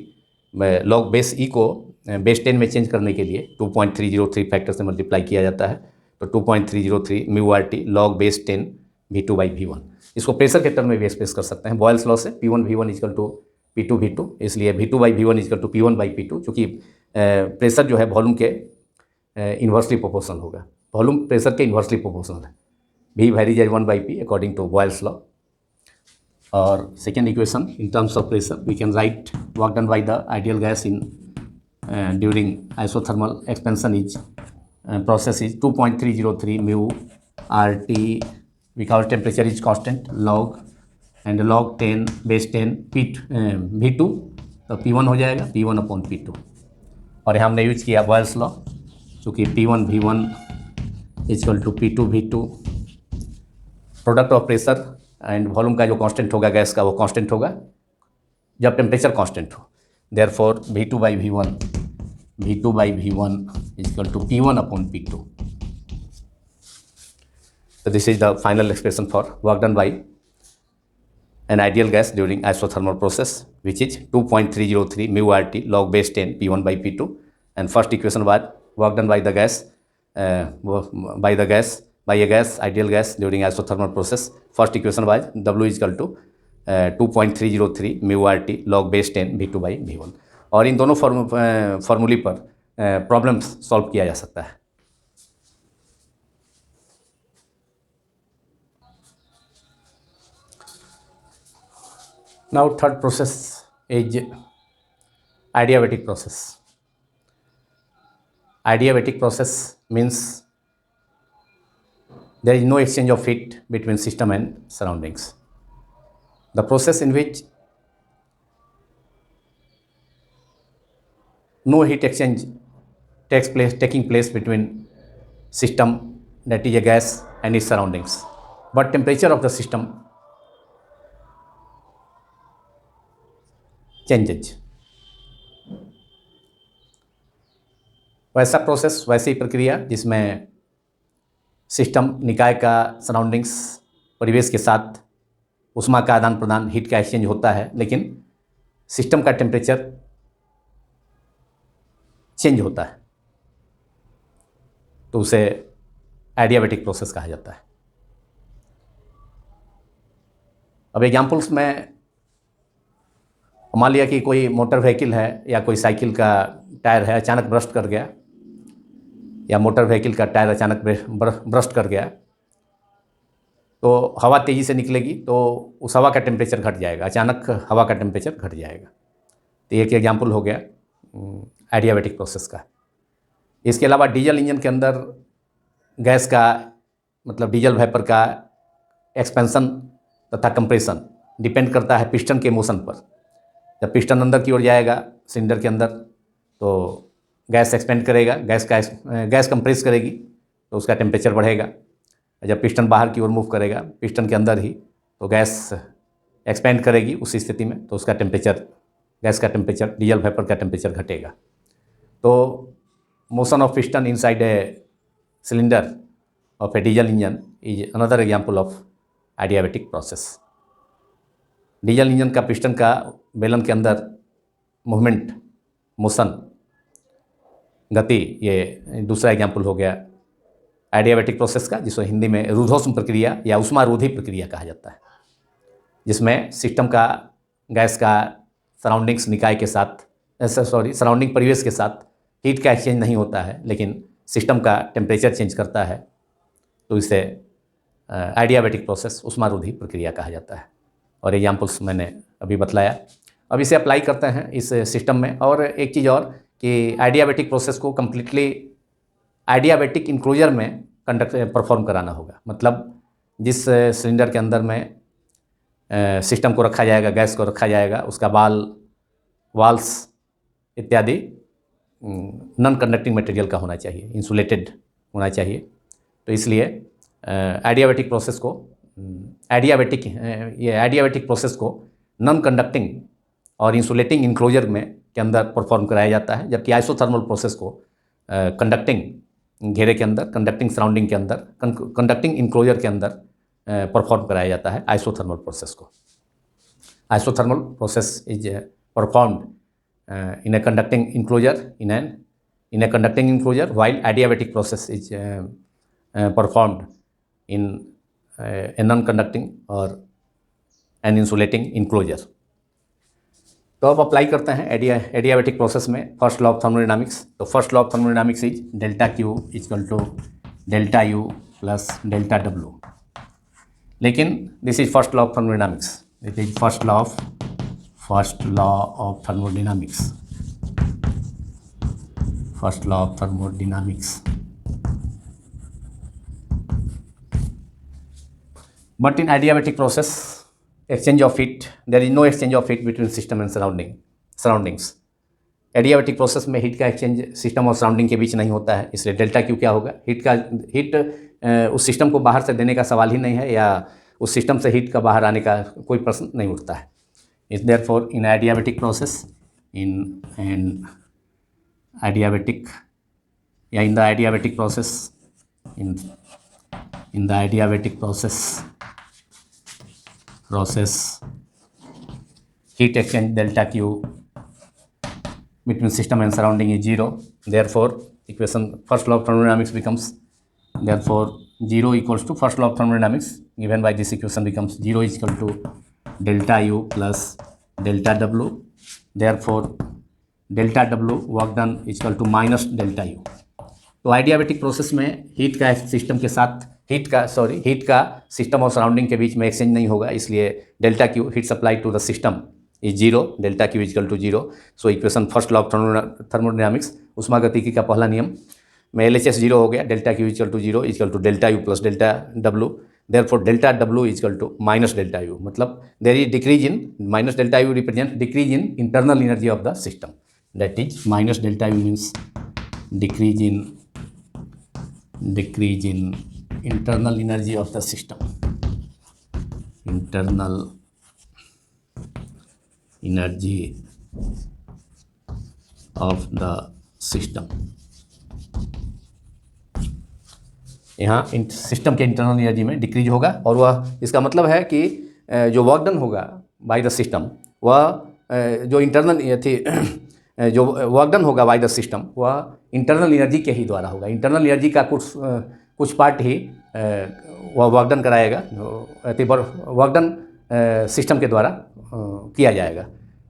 log base E को base 10 में change करने के लिए 2.303 factor से multiply किया जाता है. तो 2.303 mu RT log base 10 V2 by V1. इसको प्रेशर के टर्म में भी एक्सप्रेस कर सकते हैं. बॉयल्स लॉ से P1 V1 equal to P2 V2, इसलिए V2 by V1 equal to P1 by P2, चूँकि प्रेशर जो है वॉल्यूम के इन्वर्सली प्रोपोर्शनल होगा. वॉल्यूम प्रेशर के इन्वर्सली प्रोपोर्शनल है. V varies as 1 by P according to Boyle's law. और second equation in terms of pressure we can write work done by the ideal gas in during isothermal expansion is process is 2.303 mu RT, because temperature is constant, log and log 10 base 10 V2, तो P1 हो जाएगा P1 upon P2. और यहाँ हमने use किया Boyle's law, चूँकि P1 V1 equal to P2 V2. Product of pressure and volume का जो कांस्टेंट होगा गैस का, वो कांस्टेंट होगा जब टेम्परेचर कांस्टेंट हो. Therefore V2 by V1 is equal to P1 upon P2. So this is the final expression for work done by an ideal gas during isothermal process, which is 2.303 mu RT log base 10 P1 by P2. And first equation was work done by the gas, by a gas, ideal gas during isothermal process. First equation was W is equal to 2.303 mu RT log base 10 V2 by V1. और इन दोनों फॉर्मूले पर problems solve किया जा सकता है. Now third process is adiabatic process. Adiabatic process means there is no exchange of heat between system and surroundings. The process in which no heat exchange taking place between system, that is a gas, and its surroundings, but temperature of the system changes. वैसा process, वैसी प्रक्रिया जिसमें system, निकाय का surroundings, परिवेश के साथ उष्मा का आदान प्रदान, हीट का एक्सचेंज होता है, लेकिन सिस्टम का टेम्परेचर चेंज होता है, तो उसे एडियाबैटिक प्रोसेस कहा जाता है। अब एग्जाम्पल्स में मान लिया कि कोई मोटर व्हीकल है या कोई साइकिल का टायर है, अचानक ब्रस्ट कर गया, या मोटर व्हीकल का टायर अचानक ब्रस्ट कर गया, तो हवा तेज़ी से निकलेगी तो उस हवा का टेम्परेचर घट जाएगा, अचानक हवा का टेम्परेचर घट जाएगा। तो एक एग्जाम्पल हो गया एडियाबैटिक प्रोसेस का। इसके अलावा डीजल इंजन के अंदर गैस का, मतलब डीजल वेपर का एक्सपेंशन तथा कंप्रेशन डिपेंड करता है पिस्टन के मोशन पर। जब पिस्टन अंदर की ओर जाएगा सिलेंडर के अंदर, तो गैस एक्सपेंड करेगा, गैस कंप्रेस करेगी तो उसका टेम्परेचर बढ़ेगा। जब पिस्टन बाहर की ओर मूव करेगा पिस्टन के अंदर ही, तो गैस एक्सपेंड करेगी, उस स्थिति में तो उसका टेम्परेचर, गैस का टेम्परेचर, डीजल वेपर का टेम्परेचर घटेगा। तो motion of piston inside a cylinder of A diesel engine is another example of adiabatic process. Diesel engine का पिस्टन का बेलन के अंदर मूवमेंट, मोशन, गति, ये दूसरा एग्जाम्पल हो गया एडियाबैटिक प्रोसेस का, जिसको हिंदी में रुद्धोष्म प्रक्रिया या उष्मारोधी प्रक्रिया कहा जाता है, जिसमें सिस्टम का, गैस का सराउंडिंग्स, निकाय के साथ, सराउंडिंग परिवेश के साथ हीट का एक्सचेंज नहीं होता है, लेकिन सिस्टम का टेम्परेचर चेंज करता है, तो इसे एडियाबैटिक प्रोसेस, उष्मारोधी प्रक्रिया कहा जाता है। और एग्जाम्पल्स मैंने अभी बतलाया। अब इसे अप्लाई करते हैं इस सिस्टम में। और एक चीज़ और कि एडियाबैटिक प्रोसेस को कम्प्लीटली एडियाबैटिक इंक्लोजर में परफॉर्म कराना होगा। मतलब जिस सिलेंडर के अंदर में सिस्टम को रखा जाएगा, गैस को रखा जाएगा, उसका वाल्स इत्यादि नॉन कंडक्टिंग मटेरियल का होना चाहिए, इंसुलेटेड होना चाहिए। तो इसलिए एडियाबैटिक प्रोसेस को एडियाबैटिक प्रोसेस को नॉन कंडक्टिंग और इंसुलेटिंग इंक्लोजर में के अंदर परफॉर्म कराया जाता है, जबकि आइसोथर्मल प्रोसेस को कंडक्टिंग घेरे के अंदर, कंडक्टिंग सराउंडिंग के अंदर, कंडक्टिंग इंक्लोजर के अंदर परफॉर्म कराया जाता है आइसोथर्मल प्रोसेस को। Isothermal process is performed in a conducting enclosure in a conducting enclosure, while adiabatic process is performed in a non-conducting or an insulating enclosure. तो अब अप्लाई करते हैं एडियाबैटिक प्रोसेस में फर्स्ट लॉ ऑफ थर्मोडायनामिक्स। तो first law of thermodynamics is delta Q equal to delta U plus delta W. लेकिन this is first law of thermodynamics, it is first law of thermodynamics, first law of thermodynamics. But in adiabatic process, exchange of heat, there is no exchange of heat between system and surroundings. Adiabatic process में heat का exchange system और surrounding के बीच नहीं होता है, इसलिए delta Q क्या होगा, हीट उस सिस्टम को बाहर से देने का सवाल ही नहीं है, या उस सिस्टम से हीट का बाहर आने का कोई प्रश्न नहीं उठता है। Is therefore in adiabatic process, in the adiabatic process heat exchange delta Q between system and surrounding is 0. Therefore equation first law of thermodynamics becomes, therefore 0 equals to first law of thermodynamics given by this equation becomes 0 is equal to delta U plus delta W. Therefore delta W work done equal to minus delta U. तो adiabatic process में heat का system और surrounding के बीच में exchange नहीं होगा, इसलिए delta Q heat supply to the system is 0, delta Q equal to 0। So equation first law of thermodynamics, उष्मागतिकी का पहला नियम में LHS जीरो हो गया, delta Q equal to zero equal to delta U plus delta W, therefore delta W equal to minus delta U, मतलब there is decrease in, minus delta U represent decrease in internal energy of the system, that is minus delta U means decrease in internal energy of the system, internal energy of the system। यहाँ system के internal energy में decrease होगा, और वह इसका मतलब है कि जो वर्क डन होगा बाय द सिस्टम, वह जो इंटरनल थी जो वर्क डन होगा बाय द सिस्टम वह इंटरनल एनर्जी के ही द्वारा होगा। इंटरनल एनर्जी का कुछ पार्ट ही वह वर्क डन कराएगा, वर्क डन सिस्टम के द्वारा किया जाएगा।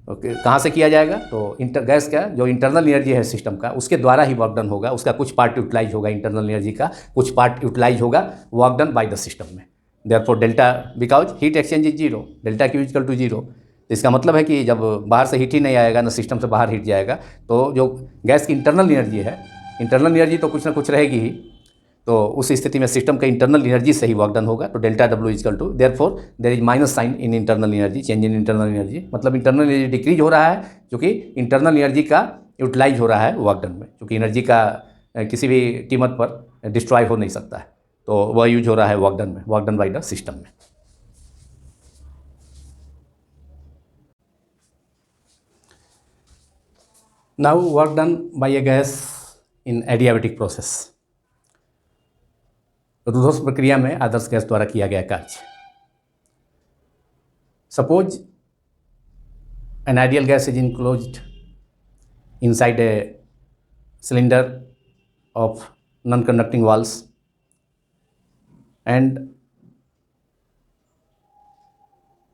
कहाँ से किया जाएगा? तो गैस का जो इंटरनल एनर्जी है सिस्टम का, उसके द्वारा ही वर्क डन होगा, उसका कुछ पार्ट यूटिलाइज होगा, इंटरनल एनर्जी का कुछ पार्ट यूटिलाइज होगा work done by the system में। Therefore delta, because heat exchange is zero, delta Q equal to zero. इसका मतलब है कि जब बाहर से हीट ही नहीं आएगा, ना सिस्टम से बाहर हीट जाएगा, तो जो गैस की इंटरनल एनर्जी है, इंटरनल एनर्जी तो कुछ ना कुछ रहेगी ही, तो उस स्थिति में सिस्टम का इंटरनल एनर्जी से ही वर्क डन होगा। तो delta W equal to, therefore there is minus sign in internal energy, change in internal energy, मतलब इंटरनल एनर्जी डिक्रीज हो रहा है, क्योंकि इंटरनल एनर्जी का यूटिलाइज हो रहा है वर्क डन में, क्योंकि एनर्जी का किसी भी कीमत पर डिस्ट्रॉय हो नहीं सकता है, तो वह यूज हो रहा है वर्क डन में, work done by the system में। Now work done by a gas in adiabatic process, रुद्धोष्म प्रक्रिया में आदर्श गैस द्वारा किया गया कार्य। Suppose an ideal gas is enclosed inside a cylinder of non conducting walls and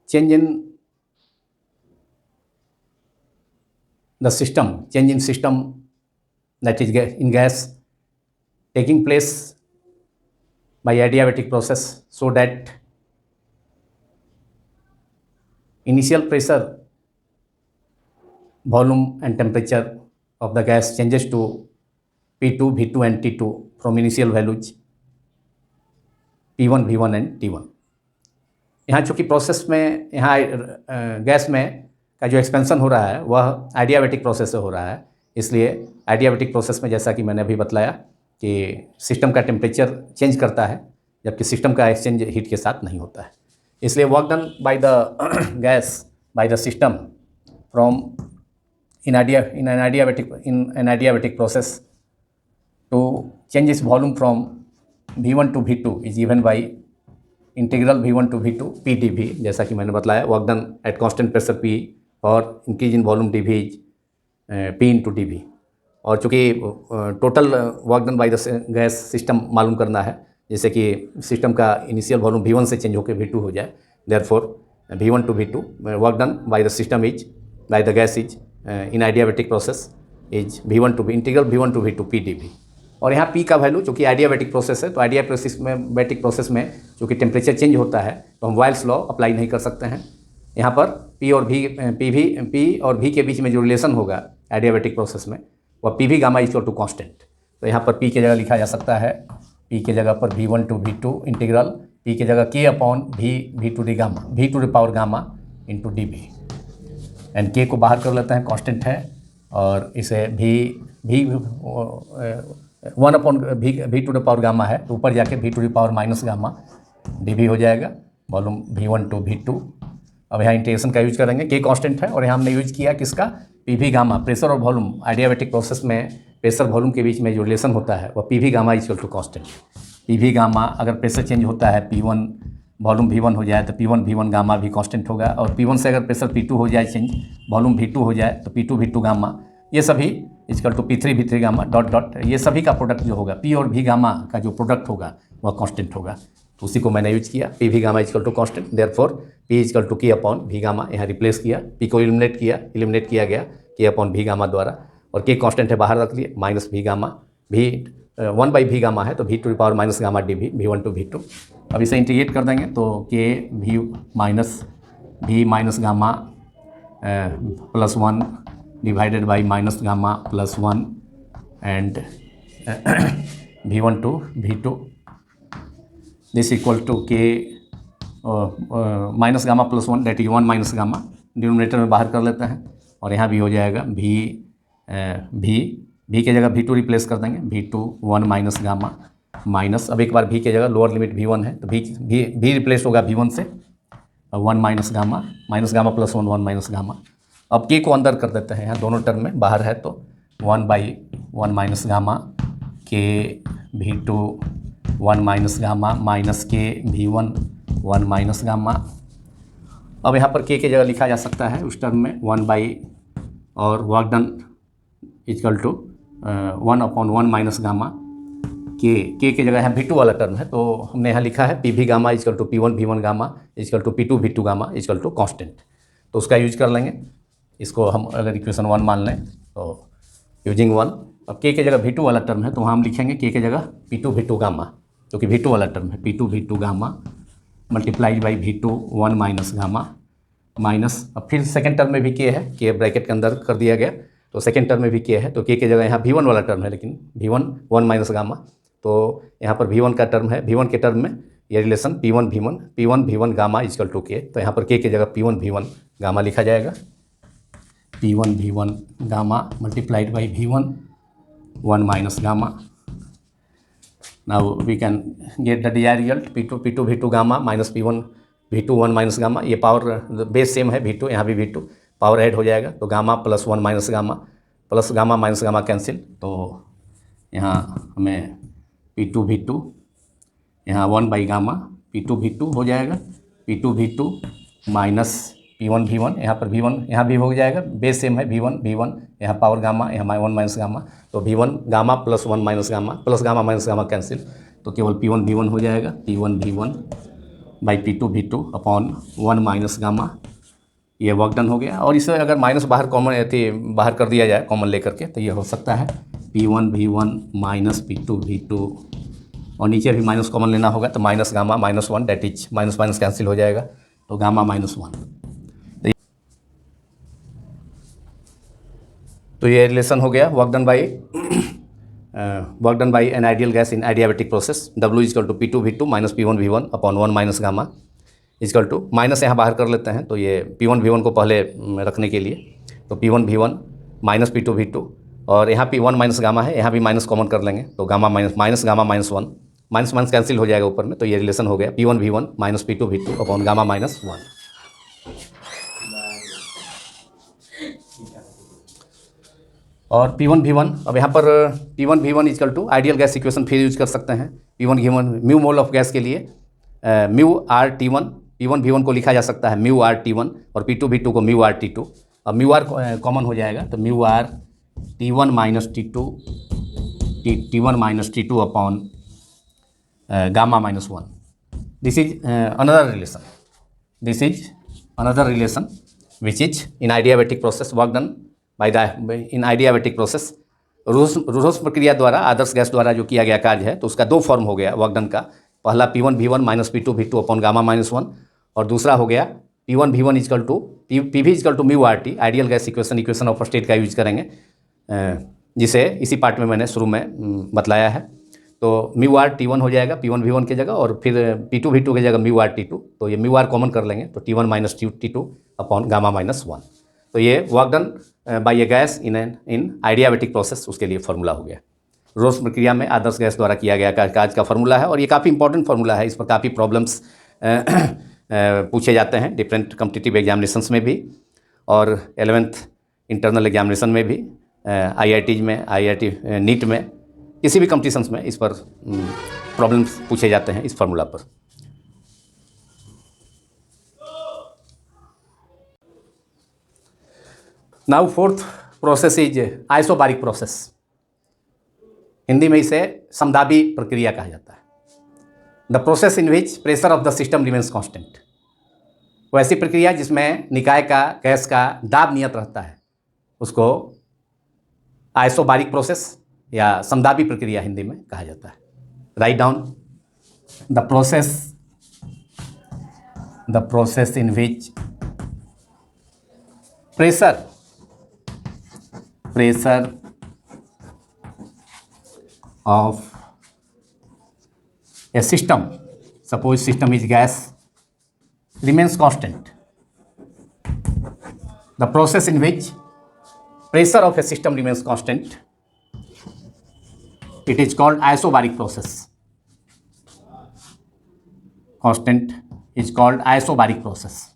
change in the system, change in system, that is in gas, taking place by adiabatic process, so that initial pressure, volume and temperature of the gas changes to P2, V2 and T2 from initial values P1, V1 and T1। यहाँ चूँकि process में, यहाँ gas में का जो expansion हो रहा है वह आइडियाबेटिक प्रोसेस से हो रहा है, इसलिए आइडियाबेटिक प्रोसेस में जैसा कि मैंने अभी बतलाया कि सिस्टम का टेम्परेचर चेंज करता है, जबकि सिस्टम का एक्सचेंज हीट के साथ नहीं होता है। इसलिए work done by the gas by the system from in an adiabatic process to change its volume from V1 to V2 is given by integral V1 to V2 P dV, जैसा कि मैंने बतलाया work done at constant pressure P और increase in volume dV is P into dV। और चूँकि total work done by the gas system मालूम करना है, जैसे कि सिस्टम का इनिशियल वॉल्यूम V1 से चेंज होकर V2 हो जाए, therefore V1 to V2 work done by the system is by the gas is in adiabatic process is V1 to integral V1 to V2 P dV। और यहाँ P का value चूँकि आइडियाबेटिक process है, तो आइडियाबेटिक process में चूँकि टेम्परेचर चेंज होता है, तो हम वाइल्स लॉ अप्लाई नहीं कर सकते हैं। यहाँ पर P और V के बीच में जो रिलेशन होगा आइडियाबेटिक प्रोसेस में, वह PV gamma equal to constant. तो यहाँ पर P की जगह लिखा जा सकता है, P की जगह पर V1 to V2 integral P की जगह K upon V to the gamma, V to the power gamma into dV। And K को बाहर कर लेते हैं, कांस्टेंट है, और इसे V 1 upon V to the power gamma है, तो ऊपर जाके V to the power minus gamma dV हो जाएगा, वॉल्यूम V1 टू V2। अब यहाँ इंटीग्रेशन का यूज करेंगे, K कांस्टेंट है, और यहाँ हमने यूज किया किसका, PV गामा, प्रेशर और वॉल्यूम। आइडियाबेटिक प्रोसेस में प्रेशर वॉल्यूम के बीच में जो रिलेशन होता है वह PV gamma equal to constant. PV gamma अगर प्रेशर चेंज होता है, P1 वॉल्यूम V1 हो जाए तो P1 V1 गामा भी कांस्टेंट होगा, और P1 से अगर प्रेशर P2 हो जाए चेंज, वॉल्यूम V2 हो जाए तो P2 V2 गामा, ये सभी equal to P3 V3 gamma dot dot, ये सभी का प्रोडक्ट जो होगा P और V गामा का जो प्रोडक्ट होगा वह कांस्टेंट होगा। तो उसी को मैंने यूज किया, PV gamma equal to constant, therefore P equal to K upon V gamma, यहाँ रिप्लेस किया, P को एलिमिनेट किया गया K अपॉन V गामा द्वारा, और K कांस्टेंट है बाहर रख लिए, minus V gamma, V 1 by V gamma है तो V to the power minus gamma dV, V1 to V2। अब इसे इंटीग्रेट कर देंगे तो K V minus gamma plus 1 divided by minus gamma plus 1 and V1 to V2 this equal to K minus gamma plus 1 that is 1 minus gamma, denominator में बाहर कर लेते हैं और यहाँ भी हो जाएगा भी के जगह V2 रिप्लेस कर देंगे, V2 1 माइनस गामा माइनस, अब एक बार V के जगह लोअर लिमिट V1 है तो V रिप्लेस होगा V1 से 1 minus gamma plus 1 minus gamma. अब के को अंदर कर देते हैं, यहाँ दोनों टर्म में बाहर है तो 1/1 माइनस गामा के V2 1 माइनस गामा माइनस के V1 1 माइनस गामा। अब यहाँ पर के जगह लिखा जा सकता है उस टर्म में 1 और work done equal to 1/1 minus gamma के जगह यहाँ V2 वाला टर्म है तो हमने यहाँ लिखा है PV gamma equal to P1 V1 gamma equal to P2 V2 gamma equal to constant, तो उसका यूज कर लेंगे। इसको हम अगर इक्वेशन 1 मान लें तो यूजिंग 1, अब के जगह V2 वाला टर्म है तो वहाँ हम लिखेंगे के जगह P2 V2 गामा, क्योंकि V2 वाला टर्म है P2 V2 gamma multiplied by V2 1 minus gamma minus, अब फिर सेकेंड टर्म में भी के है, के ब्रैकेट के अंदर कर दिया गया तो सेकेंड टर्म में भी के है तो के जगह यहाँ V1 वाला टर्म है लेकिन V1 1 माइनस गामा, तो यहाँ पर V1 का टर्म है, V1 के टर्म में ये relation P1 V1 gamma equal to के, तो यहाँ पर के जगह P1 V1 गामा लिखा जाएगा, P1 V1 gamma multiplied by V1 1 minus gamma. Now we can get the desired result P2 V2 gamma minus P1 V2 1 minus gamma, ये power base same है V2, यहाँ भी V2 पावर ऐड हो जाएगा तो gamma plus 1 minus gamma plus gamma minus gamma cancel, तो यहाँ हमें P2 V2 यहाँ 1 गामा P2 V2 हो जाएगा, P2 V2 minus P1 V1, यहाँ पर V1 यहाँ भी हो जाएगा, बेस सेम है V1 यहाँ पावर गामा यहाँ 1 माइनस गामा, तो V1 gamma plus 1 minus gamma plus gamma minus gamma cancel, तो केवल P1 V1 हो जाएगा, P1 V1 by P2 V2 upon 1 minus gamma, ये वर्क डन हो गया। और इसे अगर माइनस बाहर बाहर कर दिया जाए कॉमन लेकर के तो ये हो सकता है P1 V1 minus P2 V2 और नीचे भी माइनस कॉमन लेना होगा तो minus gamma minus 1 that is minus minus cancel हो जाएगा तो गामा माइनस 1, तो ये रिलेशन हो गया work done by an ideal gas in adiabatic process, W equal to P2 V2 minus P1 V1 upon 1 minus gamma equal to, minus यहाँ बाहर कर लेते हैं तो ये P1 V1 को पहले रखने के लिए तो P1 V1 minus P2 V2 और यहाँ P1 माइनस गामा है, यहाँ भी माइनस कॉमन कर लेंगे तो gamma minus gamma minus 1 minus minus cancel हो जाएगा ऊपर में, तो ये रिलेशन हो गया P1 V1 minus P2 V2 upon gamma minus 1। और P1 V1, अब यहाँ पर P1 V1 equal to ideal gas equation फिर यूज कर सकते हैं, P1 V1 mu mole of gas के लिए mu R T1, P1 V1 को लिखा जा सकता है म्यू आर T1 और P2 V2 को म्यू आर T2, अब म्यू आर कॉमन हो जाएगा तो mu R T1 minus T1 minus T2 upon gamma minus 1। This is another relation which is in adiabatic process work done in adiabatic process, रूल्स प्रक्रिया द्वारा आदर्श gas द्वारा जो किया गया कार्य है तो उसका दो फॉर्म हो गया वर्क डन का, पहला P1 V1 minus P2 V2 upon gamma minus 1 और दूसरा हो गया P1 V1 equal to PV equal to mu R T, ideal gas equation of state का यूज करेंगे जिसे इसी पार्ट में मैंने शुरू में बतलाया है, तो म्यू आर T1 हो जाएगा P1 V1 की जगह और फिर P2 V2 की जगह म्यू आर T2, तो ये म्यू आर कॉमन कर लेंगे तो T1 minus T2 upon gamma minus 1, तो ये work done by a gas in adiabatic process उसके लिए फार्मूला हो गया। रोल्स प्रक्रिया में आदर्श गैस द्वारा किया गया कार्य का फार्मूला है और ये काफ़ी इंपॉर्टेंट फार्मूला है, इस पर काफ़ी प्रॉब्लम्स पूछे जाते हैं डिफरेंट कॉम्पिटिटिव एग्जामिनेशंस में भी और 11th इंटरनल एग्जामिनेशन में भी, IIT में, IIT नीट में, किसी भी कॉम्पिटिशन्स में इस पर प्रॉब्लम्स पूछे जाते हैं इस फार्मूला पर। Now fourth process is isobaric process, Hindi में इसे समदाबी प्रक्रिया कहा जाता है। The process in which pressure of the system remains constant, वो ऐसी प्रक्रिया जिसमें निकाय का गैस का दाब नियत रहता है उसको आइसोबारिक प्रोसेस या समदाबी प्रक्रिया हिंदी में कहा जाता है। Write down the process in which pressure of a system, suppose system is gas, remains constant. The process in which pressure of a system remains constant, it is called isobaric process. Constant is called isobaric process.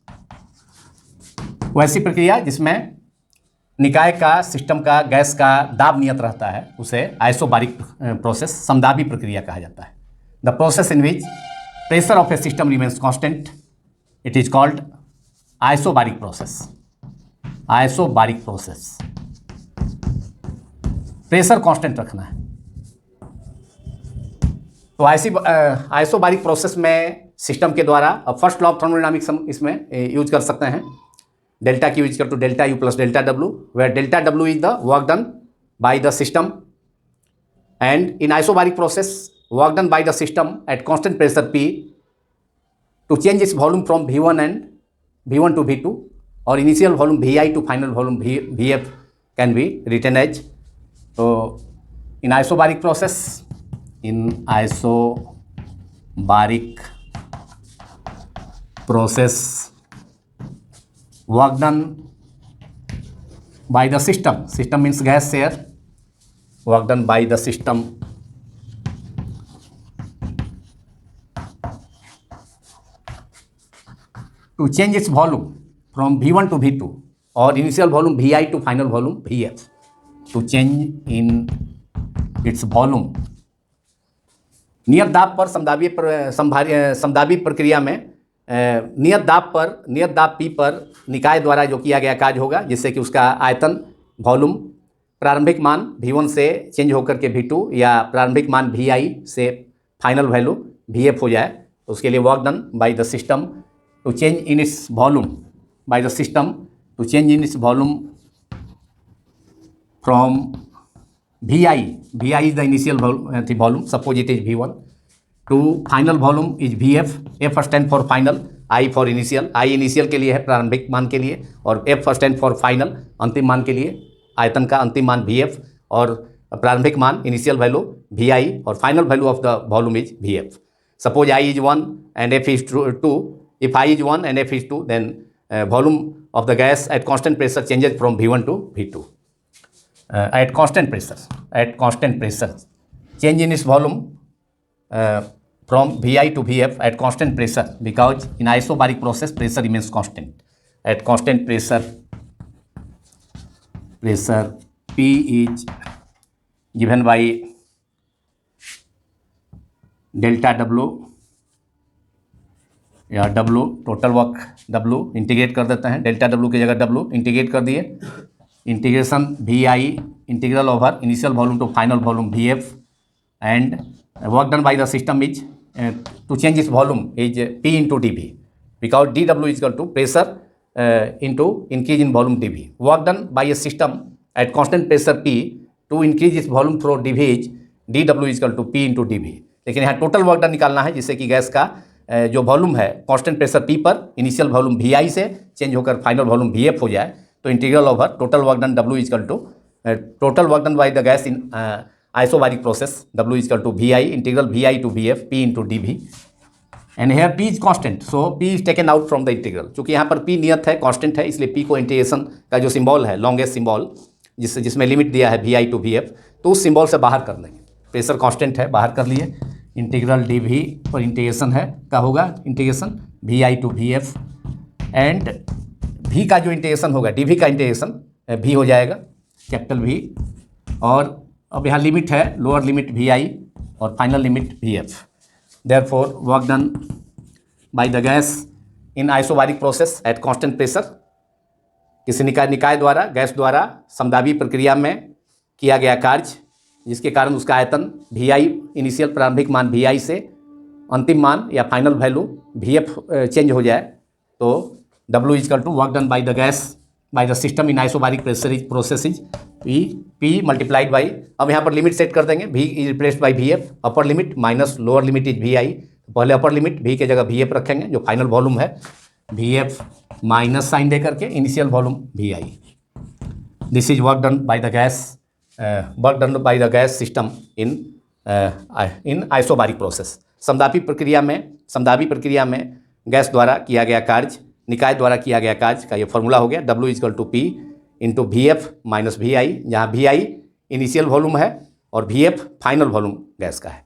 वैसी प्रक्रिया जिसमें निकाय का, system का, gas का दाब नियत रहता है उसे आइसोबारिक प्रोसेस, समदाबी प्रक्रिया कहा जाता है. The process in which pressure of a system remains constant, it is called isobaric process. Isobaric process, pressure constant रखना है. तो आइसोबारिक प्रोसेस में सिस्टम के द्वारा, अब फर्स्ट लॉ ऑफ थर्मोडायनामिक्स हम इसमें यूज कर सकते हैं. Delta Q equal to delta U plus delta W, where delta W is the work done by the system, and in isobaric process work done by the system at constant pressure P to change its volume from V1 and V1 to V2, और initial volume VI to final volume VF can be written as. तो in isobaric process, in isobaric process work done by the system, system means gas here, work done by the system to change its volume from V1 to V2 or initial volume VI to final volume VF, to change in its volume. नियत दाब पर समदाबी प्रक्रिया में नियत दाब P पर निकाय द्वारा जो किया गया कार्य होगा, जिससे कि उसका आयतन, वॉल्यूम प्रारंभिक मान V1 से चेंज होकर के V2 या प्रारंभिक मान VI से फाइनल वैल्यू VF हो जाए. तो उसके लिए work done by the system to change in its volume, by the system to change in its volume from VI is the initial volume, suppose it is V1, to final volume is VF. F stand for final, I for initial. I initial के लिए है, प्रारंभिक मान के लिए, और F stand for final, अंतिम मान के लिए. आयतन का अंतिम मान VF और प्रारंभिक मान इनिशियल वैल्यू VI और final value of the volume is VF. Suppose I is 1 and F is 2. If I is 1 and F is 2, then volume of the gas at constant pressure changes from V1 to V2. At constant pressure, change in its volume from VI to VF at constant pressure, because in isobaric process pressure remains constant. At constant pressure P is given by delta W या W, total work W integrate कर देते हैं. Delta W की जगह W integrate कर दिए. Integration VI integral over initial volume to final volume VF, and work done by the system is to change its volume is P into DV, because DW is equal to pressure into increase in volume DV. Work done by a system at constant pressure P to increase its volume through DV is DW is equal to P into DV. लेकिन यहाँ total work done निकालना है, जिससे कि gas का जो volume है constant pressure P पर इनिशियल वॉल्यूम VI से चेंज होकर फाइनल वॉल्यूम VF हो जाए. तो integral over total work done W is equal to total work done by the gas in isobaric process W is equal to VI integral VI to VF P into DV, and here P is constant, so P is taken out from the integral. चूँकि यहाँ पर P नियत है, constant है, इसलिए P को integration का जो सिंबल है, लॉन्गेस्ट सिंबल जिसमें लिमिट दिया है VI टू VF, तो उस सिंबल से बाहर कर देंगे. प्रेशर कॉन्स्टेंट है, बाहर कर लिए. इंटीग्रल DV और इंटीग्रेशन है का होगा integration VI to VF, and V का जो इंटीग्रेशन होगा, DV का इंटीग्रेशन V हो जाएगा, कैपिटल V. और अब यहाँ लिमिट है, लोअर लिमिट VI और final limit VF. Therefore work done by the gas in isobaric process at constant pressure, किसी निकाय द्वारा, गैस द्वारा समदाबी प्रक्रिया में किया गया कार्य, जिसके कारण उसका आयतन VI इनिशियल प्रारंभिक मान VI से अंतिम मान या फाइनल वैल्यू VF चेंज हो जाए. तो W is equal to work done by the gas by the system in isobaric process is P multiplied by, अब यहाँ पर लिमिट सेट कर देंगे. V is replaced by VF, upper limit minus lower limit is VI. पहले upper limit V के जगह VF रखेंगे, जो फाइनल वॉल्यूम है VF माइनस साइन दे करके initial volume VI. This is work done by the gas system in in isobaric process. समदाबी प्रक्रिया में गैस द्वारा किया गया कार्य, निकाय द्वारा किया गया कार्य का ये फॉर्मूला हो गया W = P × VF - VI, जहाँ VI इनिशियल वॉल्यूम है और VF फाइनल वॉल्यूम गैस का है।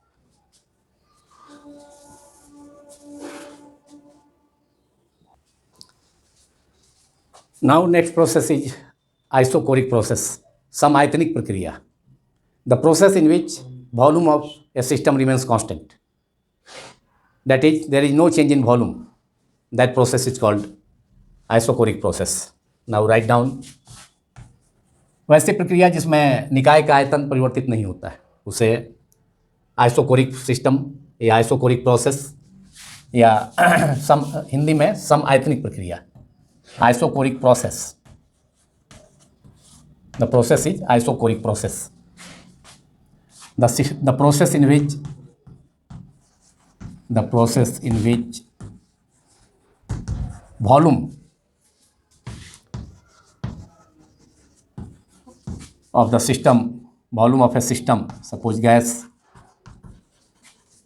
Now next process is isochoric process, समायतनिक प्रक्रिया, the process in which volume of a system remains constant, that is there is no change in volume, that process is called isochoric process. Now write down. वैसी प्रक्रिया जिसमें निकाय का आयतन परिवर्तित नहीं होता है उसे आइसोकोरिक सिस्टम या आइसोकोरिक प्रोसेस या हिंदी में समायतनिक प्रक्रिया, isochoric process. The process is isochoric process, the process in which volume of the system, volume of a system, suppose gas,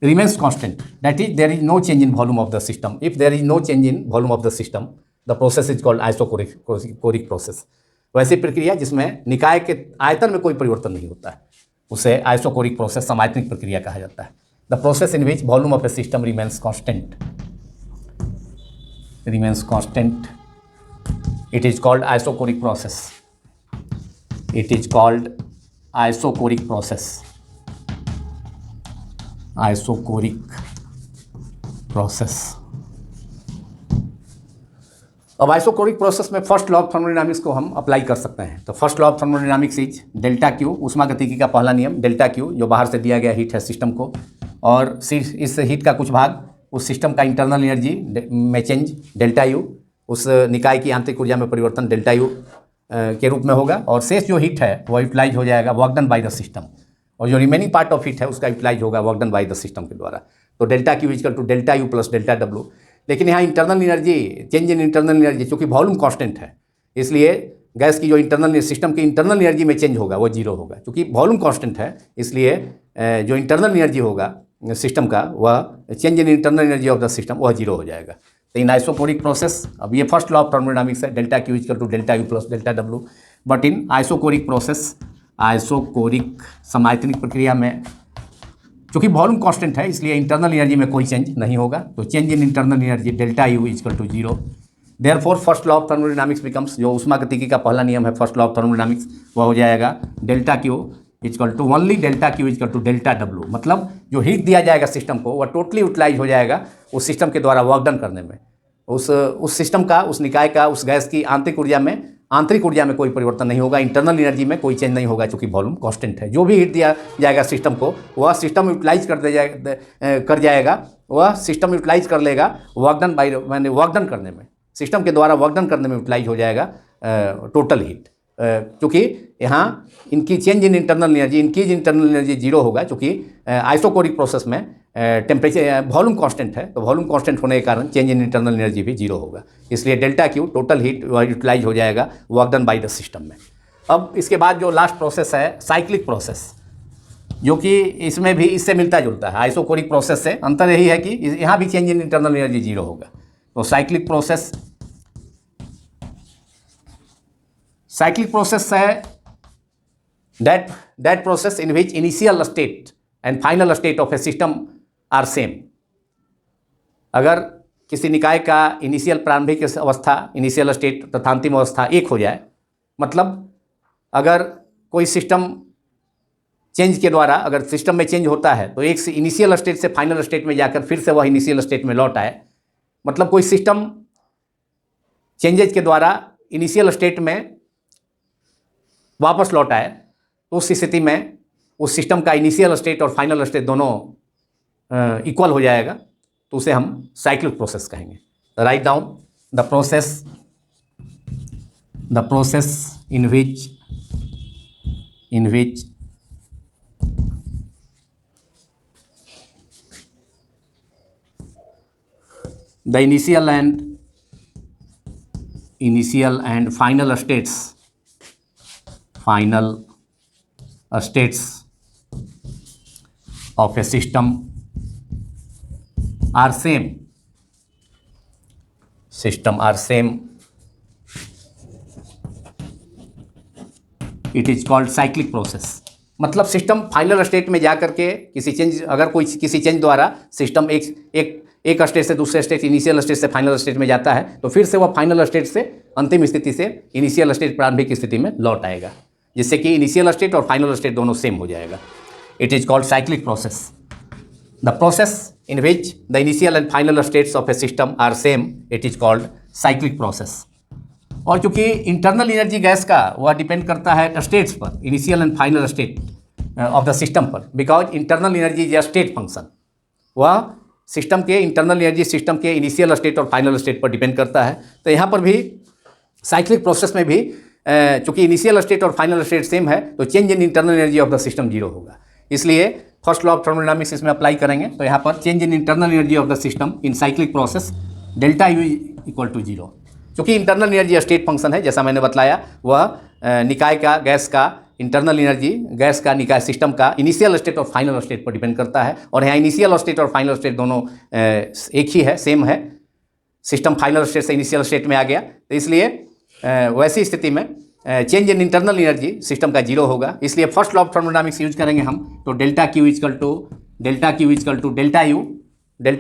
remains constant, that is there is no change in volume of the system. If there is no change in volume of the system, the process is called isochoric process। वैसी प्रक्रिया जिसमें निकाय के आयतन में कोई परिवर्तन नहीं होता है उसे आइसोकोरिक प्रोसेस, समायतनिक प्रक्रिया कहा जाता है। The process in which volume of a system remains constant, it is called isochoric process. It is called isochoric process, isochoric process. अब आइसोकोरिक प्रोसेस में फर्स्ट लॉ ऑफ थर्मोडायनामिक्स को हम अप्लाई कर सकते हैं। तो first law of thermodynamics is delta Q, ऊष्मागतिकी का पहला नियम डेल्टा क्यू, जो बाहर से दिया गया हीट है सिस्टम को, और इस हीट का कुछ भाग उस सिस्टम का इंटरनल एनर्जी में चेंज डेल्टा यू, उस निकाय की आंतरिक ऊर्जा में परिवर्तन डेल्टा यू के रूप में होगा, और शेष जो हीट है वह यूटिलाइज हो जाएगा work done by the system, और जो रिमेनिंग पार्ट ऑफ हीट है उसका यूटिलाइज होगा work done by the system के द्वारा। तो delta Q equal to delta U plus delta W. लेकिन यहाँ internal energy, change in internal energy, चूँकि वॉल्यूम कांस्टेंट है इसलिए गैस की जो इंटरनल सिस्टम की इंटरनल एनर्जी में चेंज होगा वो जीरो होगा। चूँकि वॉल्यूम कांस्टेंट है इसलिए जो इंटरनल एनर्जी होगा सिस्टम का वह change in internal energy of the system वह जीरो हो जाएगा। तो इन आइसोकोरिक प्रोसेस, अब ये फर्स्ट लॉ ऑफ थर्मोडायनामिक्स है, delta Q equal to delta U plus delta W. But in isochoric process, isochoric समायतनिक प्रक्रिया में चूँकि वॉल्यूम कांस्टेंट है इसलिए इंटरनल एनर्जी में कोई चेंज नहीं होगा। तो change in internal energy delta U equal to zero. Therefore first law of thermodynamics becomes, जो ऊष्मागतिकी का पहला नियम है फर्स्ट लॉ ऑफ थर्मोडायनामिक्स, वह हो जाएगा delta Q equal to only delta Q equal to delta W. मतलब जो हीट दिया जाएगा सिस्टम को वह टोटली यूटिलाइज हो जाएगा उस सिस्टम के द्वारा वर्क डन करने में। उस सिस्टम का, उस निकाय का, उस गैस की आंतरिक ऊर्जा में कोई परिवर्तन नहीं होगा, इंटरनल एनर्जी में कोई चेंज नहीं होगा चूँकि वॉल्यूम कांस्टेंट है। जो भी हीट दिया जाएगा सिस्टम को वह सिस्टम यूटिलाइज कर जाएगा, वह सिस्टम यूटिलाइज कर लेगा वर्क डन करने में, सिस्टम के द्वारा वर्क डन करने में यूटिलाइज हो जाएगा टोटल हीट। चूँकि यहाँ इनकी change in internal energy zero होगा, चूँकि आइसोकोरिक प्रोसेस में टेम्परेचर वॉल्यूम कांस्टेंट है, तो वॉल्यूम कांस्टेंट होने के कारण चेंज इन इंटरनल एनर्जी भी जीरो होगा। इसलिए delta Q total heat utilize हो जाएगा work done by the system में। अब इसके बाद जो लास्ट प्रोसेस है साइक्लिक प्रोसेस, जो कि इसमें भी इससे मिलता जुलता है आइसोकोरिक प्रोसेस से। अंतर यही है कि यहाँ भी change in internal energy zero होगा। तो साइक्लिक प्रोसेस है that process in which initial state and final state of a system are same। अगर किसी निकाय का प्रारंभिक अवस्था, इनिशियल स्टेट तथा अंतिम अवस्था एक हो जाए, मतलब अगर कोई सिस्टम चेंज के द्वारा अगर सिस्टम में चेंज होता है तो एक से इनिशियल स्टेट से फाइनल स्टेट में जाकर फिर से वह इनिशियल स्टेट में लौट आए, मतलब कोई सिस्टम चेंजेज के द्वारा इनिशियल स्टेट में वापस लौट आए, तो उस स्थिति में उस सिस्टम का इनिशियल स्टेट और फाइनल स्टेट दोनों इक्वल हो जाएगा, तो उसे हम साइक्लिक प्रोसेस कहेंगे। Write down the process in which the initial and final states of a system are same, it is called cyclic process। मतलब सिस्टम फाइनल स्टेट में जा करके किसी चेंज द्वारा सिस्टम एक स्टेट से दूसरे स्टेट, इनिशियल स्टेट से फाइनल स्टेट में जाता है, तो फिर से वह फाइनल स्टेट से अंतिम स्थिति से इनिशियल स्टेट, प्रारंभिक स्थिति में लौट आएगा, जिससे कि इनिशियल स्टेट और फाइनल स्टेट दोनों सेम हो जाएगा। It is called cyclic process. The process in which the initial and final states of a system are same, it is called cyclic process. और चूंकि इंटरनल एनर्जी गैस का वह depend करता है states पर, initial and final state of the system पर, because internal energy is a state function. वह system के इंटरनल एनर्जी सिस्टम के इनिशियल स्टेट और फाइनल स्टेट पर डिपेंड करता है। तो यहाँ पर भी साइक्लिक प्रोसेस में भी चूंकि इनिशियल स्टेट और फाइनल स्टेट सेम है, तो change in internal energy of the system zero होगा। इसलिए फर्स्ट लॉ ऑफ थर्मोडायनामिक्स इसमें अप्लाई करेंगे, तो यहाँ पर change in internal energy of the system in cyclic process delta U equal to zero. क्योंकि इंटरनल एनर्जी स्टेट फंक्शन है, जैसा मैंने बतलाया, वह निकाय का, गैस का इंटरनल एनर्जी, गैस का निकाय सिस्टम का इनिशियल स्टेट और फाइनल स्टेट पर डिपेंड करता है। और यहाँ इनिशियल स्टेट और फाइनल स्टेट दोनों एक ही है, सेम है। सिस्टम फाइनल स्टेट से इनिशियल स्टेट में आ गया, तो इसलिए वैसी स्थिति में change in internal energy system का जीरो होगा। इसलिए first law of thermodynamics use करेंगे हम, तो delta Q equal to delta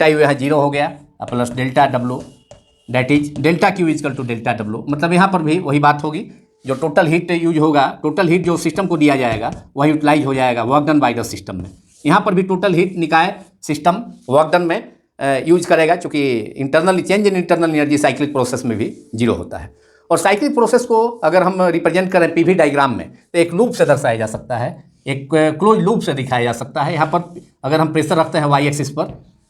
U यहाँ जीरो हो गया, plus delta W, that is delta Q equal to delta W. मतलब यहाँ पर भी वही बात होगी, जो टोटल हीट यूज होगा, टोटल हीट जो सिस्टम को दिया जाएगा वह यूटिलाइज हो जाएगा work done by the system में। यहाँ पर भी टोटल हीट निकाय सिस्टम वर्क डन में यूज करेगा, चूँकि internal change in internal energy cyclic process में भी जीरो होता है। और साइक्लिक प्रोसेस को अगर हम रिप्रेजेंट करें पीवी डायग्राम में, तो एक लूप से दर्शाया जा सकता है, एक क्लोज लूप से दिखाया जा सकता है। यहाँ पर अगर हम प्रेशर रखते हैं वाई एक्सिस पर,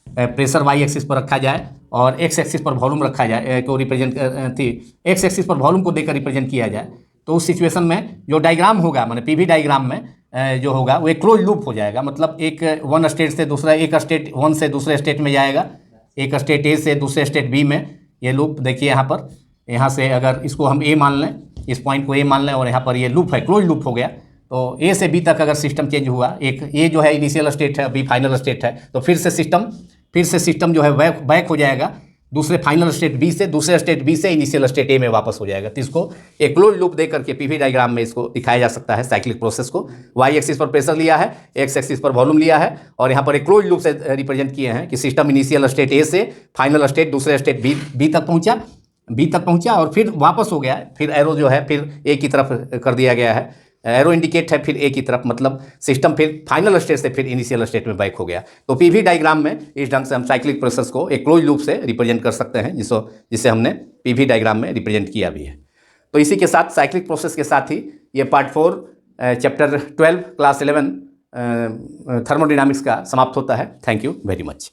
प्रेशर वाई एक्सिस पर रखा जाए और एक्स एक्सिस पर वॉल्यूम रखा जाए, को रिप्रेजेंट एक्स एक्सिस पर वॉल्यूम को देकर रिप्रेजेंट किया जाए, तो उस सिचुएशन में जो डायग्राम होगा, माने पीवी डायग्राम में जो होगा वो एक क्लोज लूप हो जाएगा। मतलब एक वन स्टेट से दूसरा, एक स्टेट वन से दूसरे स्टेट में जाएगा, एक स्टेट ए से दूसरे स्टेट बी में। ये लूप देखिए यहाँ पर, यहाँ से अगर इसको हम ए मान लें, इस पॉइंट को ए मान लें, और यहाँ पर ये लूप है, क्लोज लूप हो गया। तो ए से बी तक अगर सिस्टम चेंज हुआ, एक ए जो है इनिशियल स्टेट है, बी फाइनल स्टेट है, तो फिर से सिस्टम जो है बैक हो जाएगा दूसरे फाइनल स्टेट बी से, दूसरे स्टेट बी से इनिशियल स्टेट ए में वापस हो जाएगा। तो इसको एक क्लोज लूप दे करके पीवी डायग्राम में इसको दिखाया जा सकता है साइक्लिक प्रोसेस को। वाई एक्सिस पर प्रेशर लिया है, एक्स एक्सिस पर वॉल्यूम लिया है, और यहाँ पर एक क्लोज लूप से रिप्रेजेंट किए हैं कि सिस्टम इनिशियल स्टेट ए से फाइनल स्टेट दूसरे स्टेट बी तक पहुँचा और फिर वापस हो गया। फिर एरो जो है फिर ए की तरफ कर दिया गया है, एरो इंडिकेट है फिर ए की तरफ, मतलब सिस्टम फिर फाइनल स्टेट से फिर इनिशियल स्टेट में बैक हो गया। तो पीवी डायग्राम में इस ढंग से हम साइक्लिक प्रोसेस को एक क्लोज लूप से रिप्रेजेंट कर सकते हैं, जिसे हमने पीवी डायग्राम में रिप्रेजेंट किया भी है। तो इसी के साथ साइक्लिक प्रोसेस के साथ ही ये पार्ट 4 चैप्टर 12 क्लास 11 थर्मोडायनामिक्स का समाप्त होता है। Thank you very much.